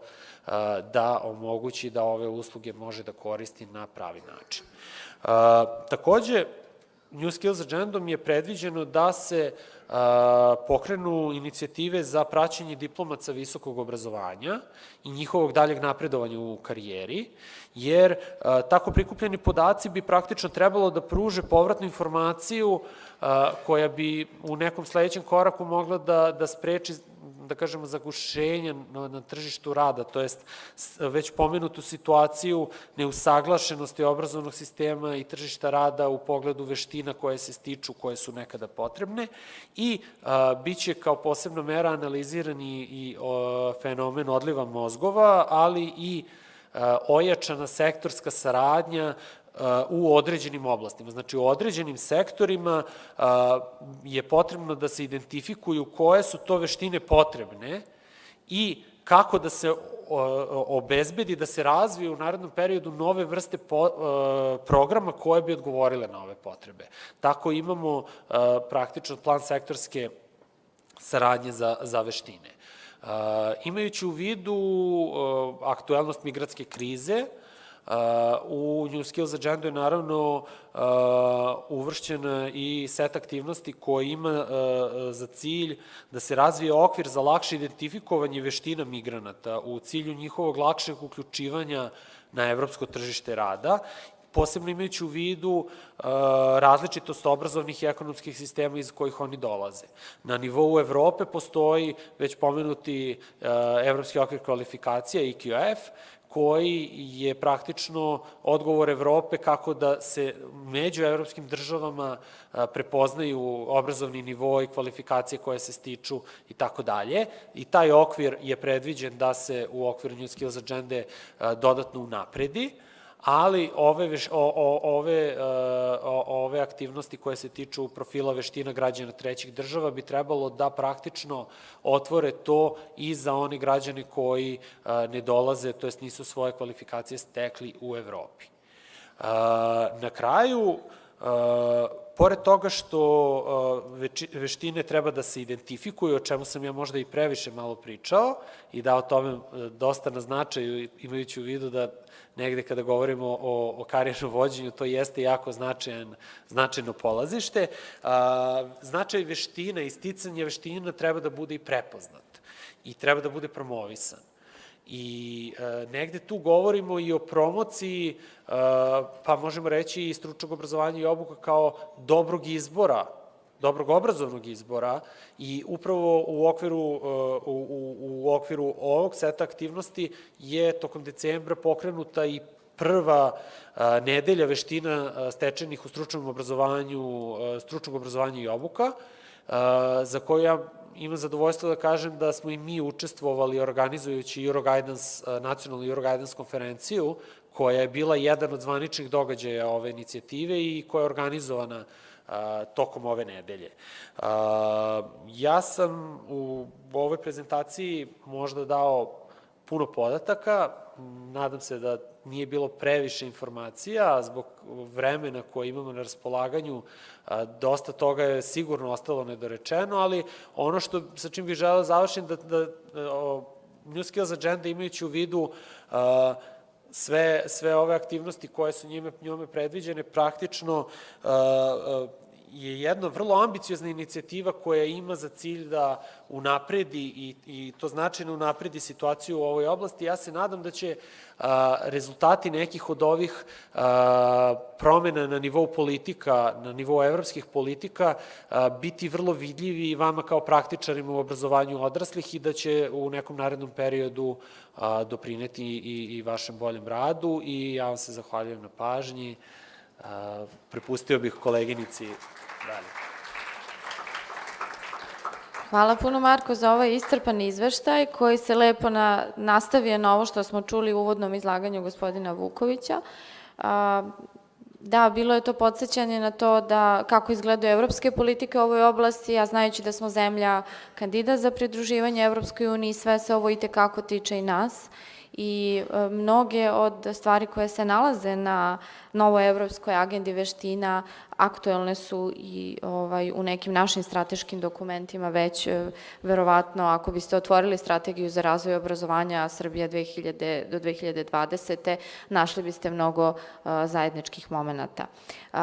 da omogući da ove usluge može da koristi na pravi način. Takođe, New Skills Agendom je predviđeno da se pokrenu inicijative za praćenje diplomaca visokog obrazovanja i njihovog daljeg napredovanja u karijeri, jer tako prikupljeni podaci bi praktično trebalo da pruže povratnu informaciju koja bi u nekom sledećem koraku mogla da spreči, da kažemo, zagušenje na tržištu rada, to jest već pomenutu situaciju neusaglašenosti obrazovnog sistema i tržišta rada u pogledu veština koje se stiču, koje su nekada potrebne, i biće kao posebna mera analiziran i fenomen odliva mozgova, ali i ojačana sektorska saradnja u određenim oblastima. Znači, u određenim sektorima je potrebno da se identifikuju koje su to veštine potrebne i kako da se obezbedi, da se razviju u narednom periodu nove vrste programa koje bi odgovorile na ove potrebe. Tako imamo praktično plan sektorske saradnje za veštine. Imajući u vidu aktuelnost migratske krize, u New Skills Agendu je naravno uvršćen i set aktivnosti koji ima za cilj da se razvije okvir za lakše identifikovanje veština migranata u cilju njihovog lakšeg uključivanja na evropsko tržište rada, posebno imajući u vidu različitost obrazovnih i ekonomskih sistema iz kojih oni dolaze. Na nivou Evrope postoji već pomenuti Evropski okvir kvalifikacija, EQF, koji je praktično odgovor Evrope kako da se među evropskim državama prepoznaju obrazovni nivo i kvalifikacije koje se stiču i tako dalje. I taj okvir je predviđen da se u okviru New Skills Agende dodatno unapredi, ali ove aktivnosti koje se tiču profila veština građana trećih država bi trebalo da praktično otvore to i za one građane koji ne dolaze, to jest nisu svoje kvalifikacije stekli u Evropi. Na kraju, pored toga što veštine treba da se identifikuju, o čemu sam ja možda i previše malo pričao i da o tome dosta na značaju, imajući u vidu da negde kada govorimo o karijernom vođenju, to jeste jako značajno polazište. Značaj veština i sticanje veština treba da bude i prepoznat i treba da bude promovisan. I negde tu govorimo i o promociji, pa možemo reći i stručnog obrazovanja i obuka kao dobrog izbora, dobrog obrazovnog izbora, i upravo u okviru ovog seta aktivnosti je tokom decembra pokrenuta i prva nedelja veština stečenih u stručnom obrazovanju i obuka, za koju ja imam zadovoljstvo da kažem da smo i mi učestvovali organizujući nacionalnu Euroguidance konferenciju, koja je bila jedan od zvaničnih događaja ove inicijative i koja je organizovana tokom ove nedelje. Ja sam u ovoj prezentaciji možda dao puno podataka, nadam se da nije bilo previše informacija, a zbog vremena koje imamo na raspolaganju, dosta toga je sigurno ostalo nedorečeno, ali ono sa čim bih želeo završiti, da New Skills Agenda, imajući u vidu sve ove aktivnosti koje su njome predviđene, praktično je jedna vrlo ambiciozna inicijativa koja ima za cilj da unapredi i to značajno unapredi situaciju u ovoj oblasti. Ja se nadam da će rezultati nekih od ovih promena na nivou politika, na nivou evropskih politika, biti vrlo vidljivi i vama kao praktičarima u obrazovanju odraslih i da će u nekom narednom periodu doprineti i vašem boljem radu, i ja vam se zahvaljujem na pažnji. Prepustio bih koleginici dalje. Hvala puno, Marko, za ovaj iscrpan izveštaj koji se lepo nastavio na ovo što smo čuli u uvodnom izlaganju gospodina Vukovića. Da, bilo je to podsjećanje na to da kako izgledaju evropske politike u ovoj oblasti, a znajući da smo zemlja kandidat za pridruživanje Evropskoj uniji, sve se ovo itekako tiče i nas. i mnoge od stvari koje se nalaze na novoj evropskoj agendi veština aktuelne su i u nekim našim strateškim dokumentima već, verovatno, ako biste otvorili strategiju za razvoj obrazovanja Srbija do 2020. našli biste mnogo zajedničkih momenta.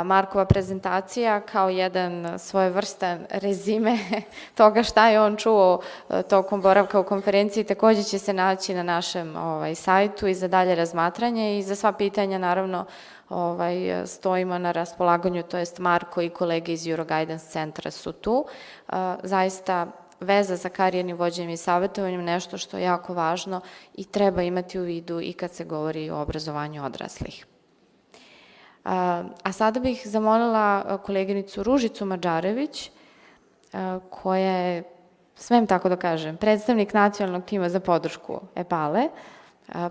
Markova prezentacija kao jedan svojevrstan rezime toga šta je on čuo tokom boravka u konferenciji takođe će se naći na našem sajtu i za dalje razmatranje i za sva pitanja naravno stojimo na raspolaganju, to jest Marko i kolege iz Euroguidance centra su tu. Zaista veza sa karijernim vođenjem i savjetovanjem nešto što je jako važno i treba imati u vidu i kad se govori o obrazovanju odraslih. A sada bih zamolila koleginicu Ružicu Madžarević, koja je, smem tako da kažem, predstavnik nacionalnog tima za podršku EPALE,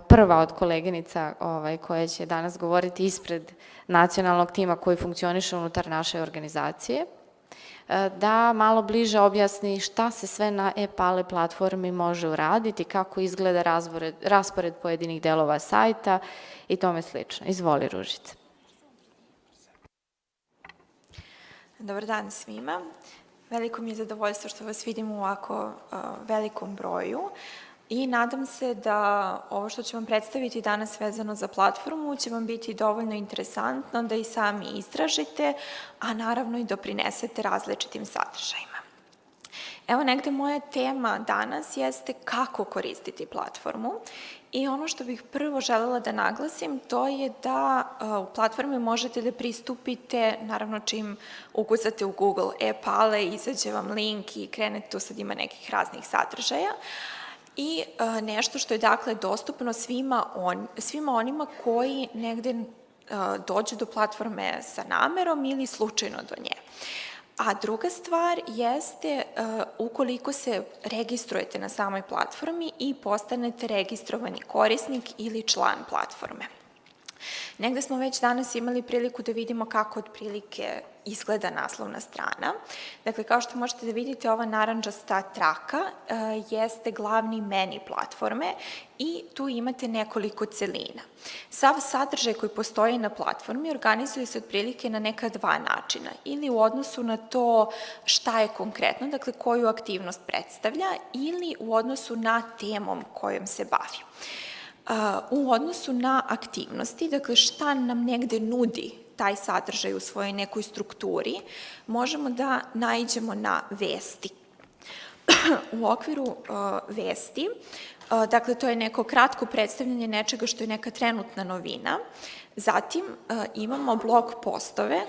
prva od koleginica koja će danas govoriti ispred nacionalnog tima koji funkcioniše unutar naše organizacije, da malo bliže objasni šta se sve na EPALE platformi može uraditi, kako izgleda raspored pojedinih delova sajta i tome slično. Izvoli, Ružica. Dobar dan svima. Veliko mi je zadovoljstvo što vas vidim u ovako velikom broju i nadam se da ovo što ću vam predstaviti danas vezano za platformu će vam biti dovoljno interesantno da i sami istražite, a naravno i doprinesete različitim sadržajima. Evo negde moja tema danas jeste kako koristiti platformu i ono što bih prvo želela da naglasim to je da u platforme možete da pristupite, naravno čim ukucate u Google EPALE, izađe vam link i krenete, tu sad ima nekih raznih sadržaja, i nešto što je dakle dostupno svima onima koji negde dođu do platforme sa namerom ili slučajno do nje. A druga stvar jeste ukoliko se registrujete na samoj platformi i postanete registrovani korisnik ili član platforme. Negde smo već danas imali priliku da vidimo kako otprilike izgleda naslovna strana. Dakle, kao što možete da vidite, ova narandžasta traka jeste glavni meni platforme i tu imate nekoliko celina. Sav sadržaj koji postoji na platformi organizuje se otprilike na neka dva načina. Ili u odnosu na to šta je konkretno, dakle koju aktivnost predstavlja, ili u odnosu na temom kojom se bavi. U odnosu na aktivnosti, dakle šta nam negde nudi taj sadržaj u svojoj nekoj strukturi, možemo da naiđemo na vesti. U okviru vesti, dakle to je neko kratko predstavljanje nečega što je neka trenutna novina. Zatim imamo blog postove,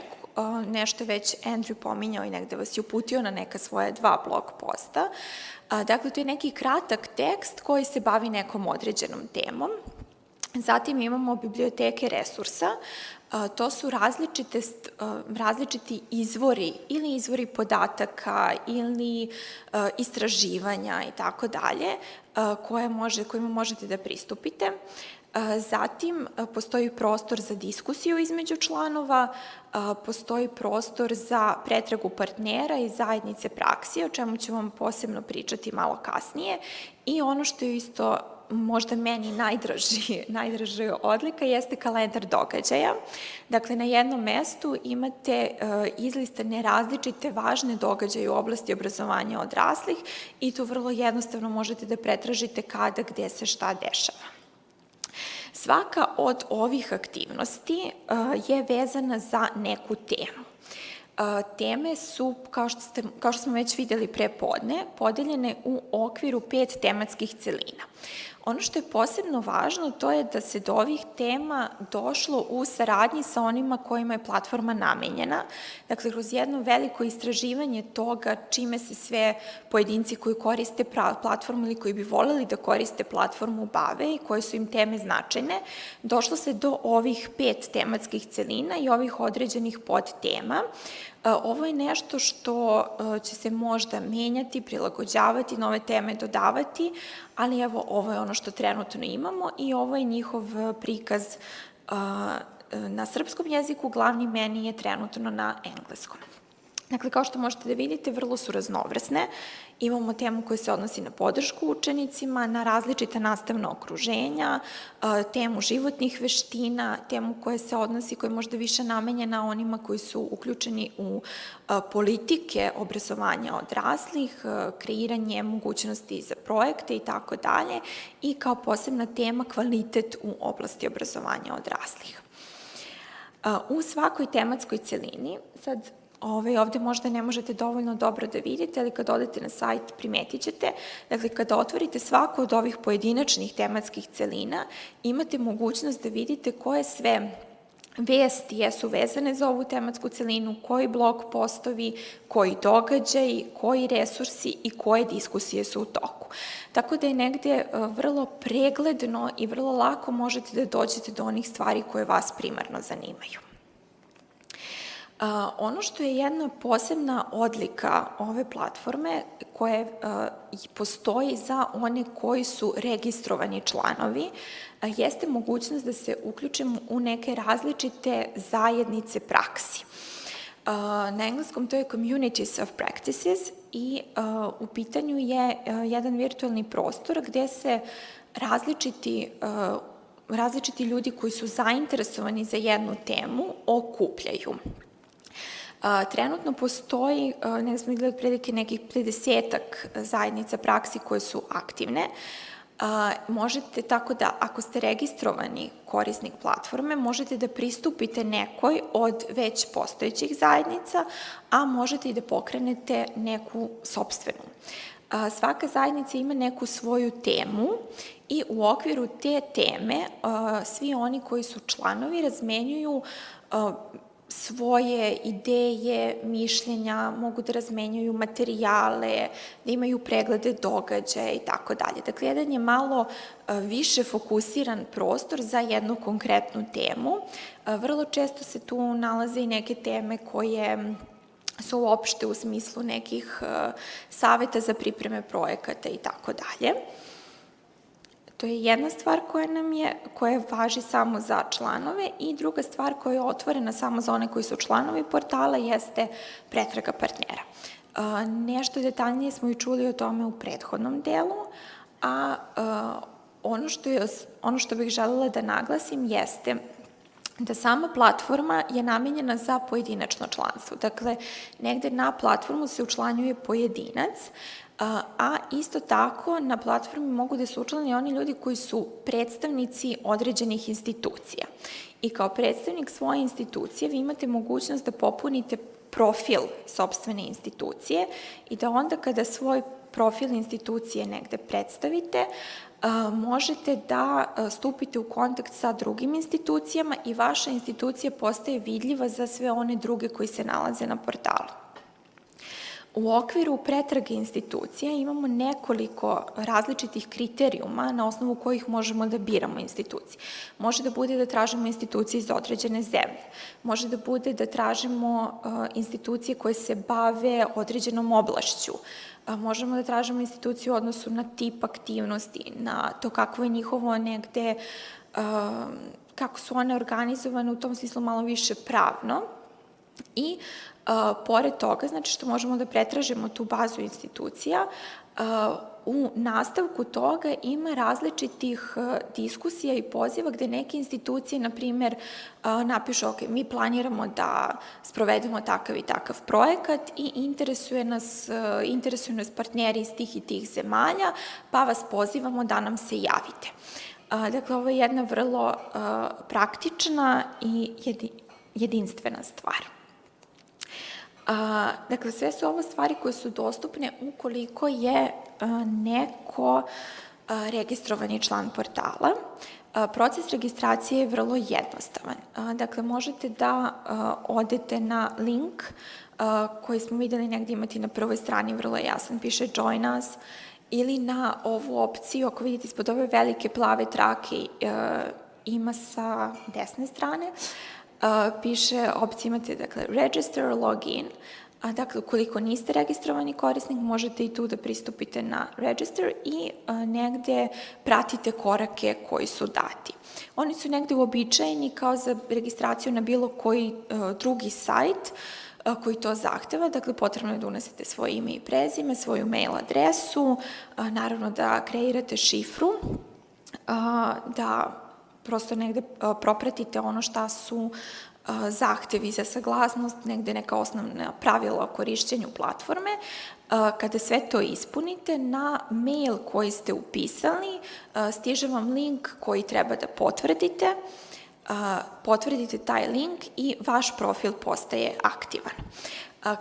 nešto je već Andrew pominjao i negde vas je uputio na neka svoja dva blog posta. Dakle, to je neki kratak tekst koji se bavi nekom određenom temom. Zatim imamo biblioteke resursa, to su različiti izvori ili izvori podataka ili istraživanja i tako dalje kojima možete da pristupite. Zatim, postoji prostor za diskusiju između članova, postoji prostor za pretragu partnera i zajednice praksi, o čemu ću vam posebno pričati malo kasnije. I ono što je isto možda meni najdraža odlika jeste kalendar događaja. Dakle, na jednom mestu imate izlistane različite važne događaje u oblasti obrazovanja odraslih i tu vrlo jednostavno možete da pretražite kada, gde se šta dešava. Svaka od ovih aktivnosti je vezana za neku temu. Teme su, kao što smo već videli pre podne, podeljene u okviru 5 tematskih celina. Ono što je posebno važno to je da se do ovih tema došlo u saradnji sa onima kojima je platforma namenjena. Dakle, kroz jedno veliko istraživanje toga čime se sve pojedinci koji koriste platformu ili koji bi voleli da koriste platformu bave i koje su im teme značajne, došlo se do ovih 5 tematskih celina i ovih određenih podtema. Ovo je nešto što će se možda menjati, prilagođavati, nove teme dodavati, ali evo ovo je ono što trenutno imamo i ovo je njihov prikaz na srpskom jeziku, glavni meni je trenutno na engleskom. Dakle, kao što možete da vidite, vrlo su raznovrsne. Imamo temu koja se odnosi na podršku učenicima, na različita nastavna okruženja, temu životnih veština, temu koja se odnosi, koja je možda više namenjena onima koji su uključeni u politike obrazovanja odraslih, kreiranje mogućnosti za projekte i tako dalje, i kao posebna tema kvalitet u oblasti obrazovanja odraslih. U svakoj tematskoj celini, sad ovde možda ne možete dovoljno dobro da vidite, ali kad odete na sajt primetit ćete, dakle kada otvorite svaku od ovih pojedinačnih tematskih celina, imate mogućnost da vidite koje sve vesti jesu vezane za ovu tematsku celinu, koji blog postovi, koji događaji, koji resursi i koje diskusije su u toku. Tako da je negde vrlo pregledno i vrlo lako možete da dođete do onih stvari koje vas primarno zanimaju. Ono što je jedna posebna odlika ove platforme koja postoji za one koji su registrovani članovi, jeste mogućnost da se uključimo u neke različite zajednice praksi. Na engleskom to je Communities of Practices i u pitanju je jedan virtualni prostor gde se različiti ljudi koji su zainteresovani za jednu temu okupljaju. Trenutno postoji, nekada smo videli otprilike nekih 50-ak zajednica praksi koje su aktivne. Možete tako da, ako ste registrovani korisnik platforme, možete da pristupite nekoj od već postojećih zajednica, a možete i da pokrenete neku sopstvenu. Svaka zajednica ima neku svoju temu i u okviru te teme svi oni koji su članovi razmenjuju svoje ideje, mišljenja, mogu da razmenjuju materijale, da imaju preglede događaja i tako dalje. Dakle, jedan je malo više fokusiran prostor za jednu konkretnu temu. Vrlo često se tu nalaze i neke teme koje su uopšte u smislu nekih saveta za pripreme projekata i tako dalje. To je jedna stvar koja važi samo za članove i druga stvar koja je otvorena samo za one koji su članovi portala jeste pretraga partnera. Nešto detaljnije smo i čuli o tome u prethodnom delu, a ono što bih želela da naglasim jeste da sama platforma je namenjena za pojedinačno članstvo. Dakle, negde na platformu se učlanjuje pojedinac, a isto tako na platformi mogu da se učlane oni ljudi koji su predstavnici određenih institucija. I kao predstavnik svoje institucije vi imate mogućnost da popunite profil sopstvene institucije i da onda kada svoj profil institucije negde predstavite, možete da stupite u kontakt sa drugim institucijama i vaša institucija postaje vidljiva za sve one druge koji se nalaze na portalu. U okviru pretrage institucija imamo nekoliko različitih kriterijuma na osnovu kojih možemo da biramo institucije. Može da bude da tražimo institucije iz određene zemlje, može da bude da tražimo institucije koje se bave određenom oblašću, možemo da tražimo instituciju u odnosu na tip aktivnosti, na to kako je njihovo negde, kako su one organizovane u tom smislu malo više pravno i pored toga, znači što možemo da pretražimo tu bazu institucija, u nastavku toga ima različitih diskusija i poziva gde neke institucije, na primer, napišu, ok, mi planiramo da sprovedemo takav i takav projekat i interesuju nas partneri iz tih i tih zemalja, pa vas pozivamo da nam se javite. Dakle, ovo je jedna vrlo praktična i jedinstvena stvar. Dakle, sve su ovo stvari koje su dostupne ukoliko je neko registrovani član portala. Proces registracije je vrlo jednostavan. Dakle, možete da odete na link koji smo videli negdje imati na prvoj strani, vrlo jasan, piše Join Us, ili na ovu opciju, ako vidite ispod ove velike plave trake, ima sa desne strane, piše opcija, imate, dakle, Register or Login. Dakle, ukoliko niste registrovani korisnik, možete i tu da pristupite na Register i negde pratite korake koji su dati. Oni su negde uobičajeni kao za registraciju na bilo koji drugi sajt. koji to zahteva. Dakle, potrebno je da unesete svoje ime i prezime, svoju mail adresu, naravno da kreirate šifru, da prosto negde propratite ono šta su zahtevi za saglasnost, negde neka osnovna pravila o korišćenju platforme. Kada sve to ispunite, na mail koji ste upisali stiže vam link koji treba da potvrdite. Potvrdite taj link i vaš profil postaje aktivan.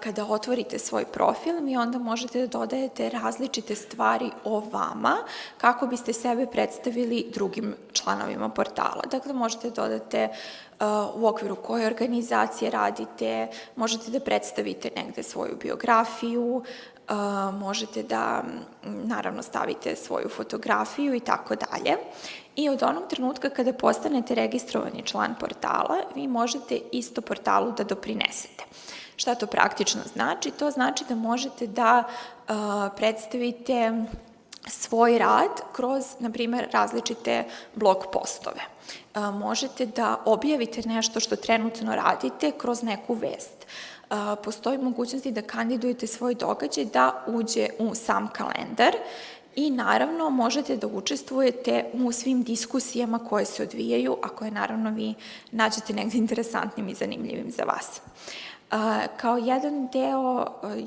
Kada otvorite svoj profil, vi onda možete da dodajete različite stvari o vama kako biste sebe predstavili drugim članovima portala. Dakle, možete da dodate u okviru koje organizacije radite, možete da predstavite negde svoju biografiju, možete da, naravno, stavite svoju fotografiju i tako dalje. I od onog trenutka kada postanete registrovani član portala, vi možete isto portalu da doprinesete. Šta to praktično znači? To znači da možete da predstavite svoj rad kroz, na primjer, različite blog postove. Možete da objavite nešto što trenutno radite kroz neku vest. Postoji mogućnosti da kandidujete svoj događaj da uđe u sam kalendar i naravno možete da učestvujete u svim diskusijama koje se odvijaju, a koje naravno nađete negde interesantnim i zanimljivim za vas. Kao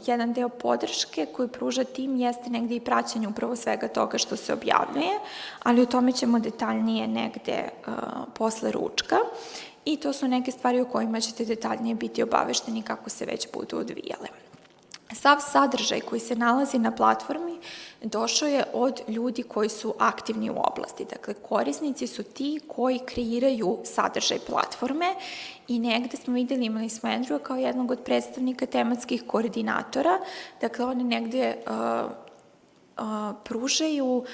jedan deo podrške koju pruža tim jeste negde i praćenje upravo svega toga što se objavljuje, ali o tome ćemo detaljnije negde posle ručka i to su neke stvari o kojima ćete detaljnije biti obavešteni kako se već budu odvijale. Sav sadržaj koji se nalazi na platformi došao je od ljudi koji su aktivni u oblasti. Dakle, korisnici su ti koji kreiraju sadržaj platforme i negde smo videli, imali smo Andrewa kao jednog od predstavnika tematskih koordinatora. Dakle, oni negde pružaju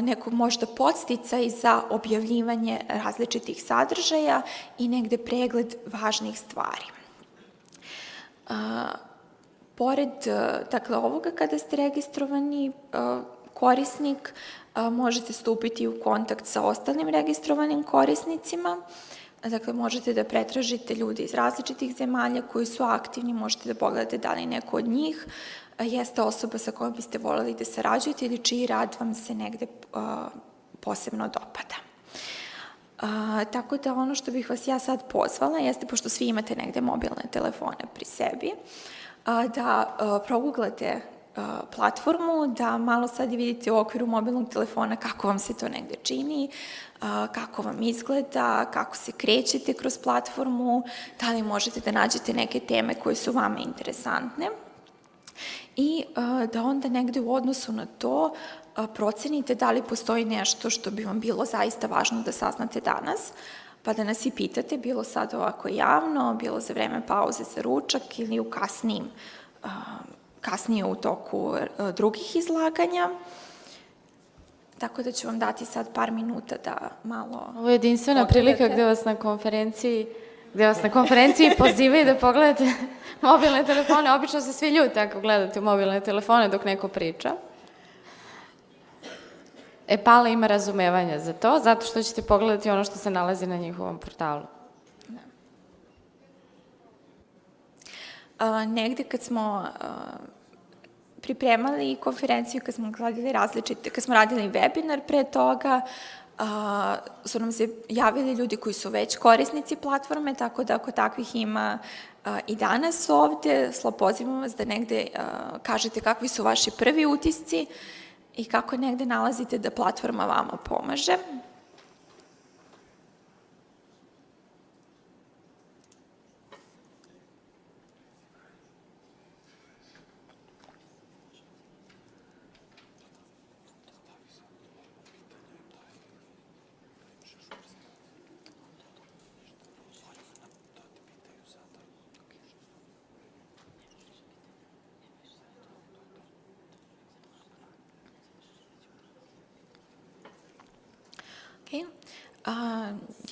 nekog možda podsticaj za objavljivanje različitih sadržaja i negde pregled važnih stvari. Pored, dakle, ovoga, kada ste registrovani korisnik, možete stupiti u kontakt sa ostalim registrovanim korisnicima. Dakle, možete da pretražite ljude iz različitih zemalja koji su aktivni, možete da pogledate da li neko od njih jeste osoba sa kojom biste voljeli da sarađujete ili čiji rad vam se negde posebno dopada. Tako da ono što bih vas ja sad pozvala jeste, pošto svi imate negde mobilne telefone pri sebi, da proguglate platformu, da malo sad vidite u okviru mobilnog telefona kako vam se to negde čini, kako vam izgleda, kako se krećete kroz platformu, da li možete da nađete neke teme koje su vama interesantne i da onda negde u odnosu na to procenite da li postoji nešto što bi vam bilo zaista važno da saznate danas, pa da nas i pitate, bilo sad ovako javno, bilo za vreme pauze za ručak ili u kasnije u toku drugih izlaganja. Tako da ću vam dati sad par minuta da malo... Ovo je jedinstvena prilika gde vas na konferenciji pozivaju da pogledate mobilne telefone. Obično se svi ljute ako gledate u mobilne telefone dok neko priča. EPALE ima razumevanja za to, zato što ćete pogledati ono što se nalazi na njihovom portalu. Negde kad smo pripremali konferenciju, kad smo radili webinar pre toga, su nam se javili ljudi koji su već korisnici platforme, tako da ako takvih ima i danas ovde, pozivam vas da negde kažete kakvi su vaši prvi utisci i kako negde nalazite da platforma vama pomaže.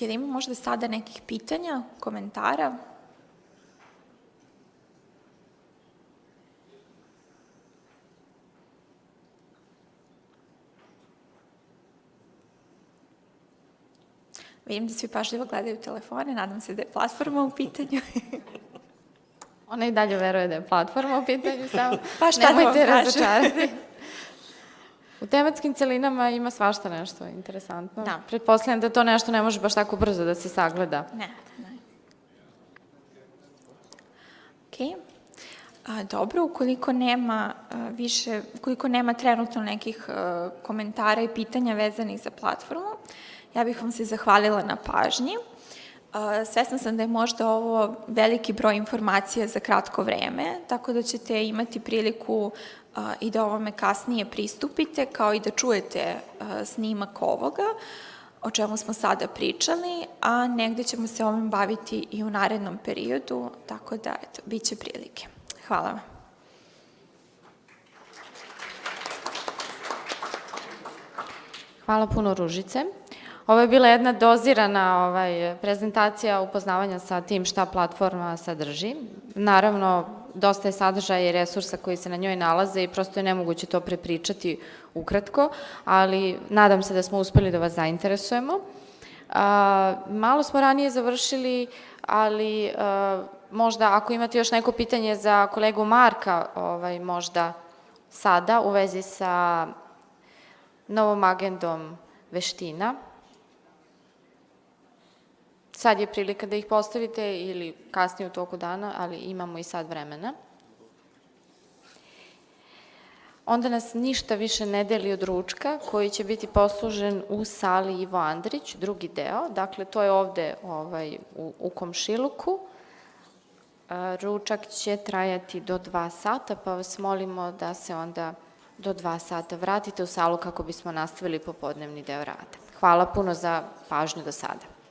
Je li ima možda sada nekih pitanja, komentara? Vidim da svi pažljivo gledaju telefone, nadam se da je platforma u pitanju. Ona i dalje veruje da je platforma u pitanju, samo Pa šta da vam nemojte kažem? razočarati. U tematskim celinama ima svašta nešto interesantno. Da. Pretpostavljam da to nešto ne može baš tako brzo da se sagleda. Ne. Okej. Dobro, ukoliko nema trenutno nekih komentara i pitanja vezanih za platformu, ja bih vam se zahvalila na pažnji. Svesna sam da je možda ovo veliki broj informacija za kratko vreme, tako da ćete imati priliku i da ovome kasnije pristupite, kao i da čujete snimak ovoga, o čemu smo sada pričali, a negde ćemo se ovim baviti i u narednom periodu, tako da, eto, bit će prilike. Hvala vam. Hvala puno, Ružice. Ovo je bila jedna dozirana prezentacija upoznavanja sa tim šta platforma sadrži. Naravno, dosta je sadržaja i resursa koji se na njoj nalaze i prosto je nemoguće to prepričati ukratko, ali nadam se da smo uspeli da vas zainteresujemo. Malo smo ranije završili, ali možda ako imate još neko pitanje za kolegu Marka, možda sada u vezi sa novom agendom veština. Sad je prilika da ih postavite ili kasnije u toku dana, ali imamo i sad vremena. Onda nas ništa više ne deli od ručka, koji će biti poslužen u sali Ivo Andrić, drugi deo. Dakle, to je ovde u komšiluku. Ručak će trajati do 2 sata, pa vas molimo da se onda do 2 sata vratite u salu kako bismo nastavili popodnevni deo rada. Hvala puno za pažnju do sada.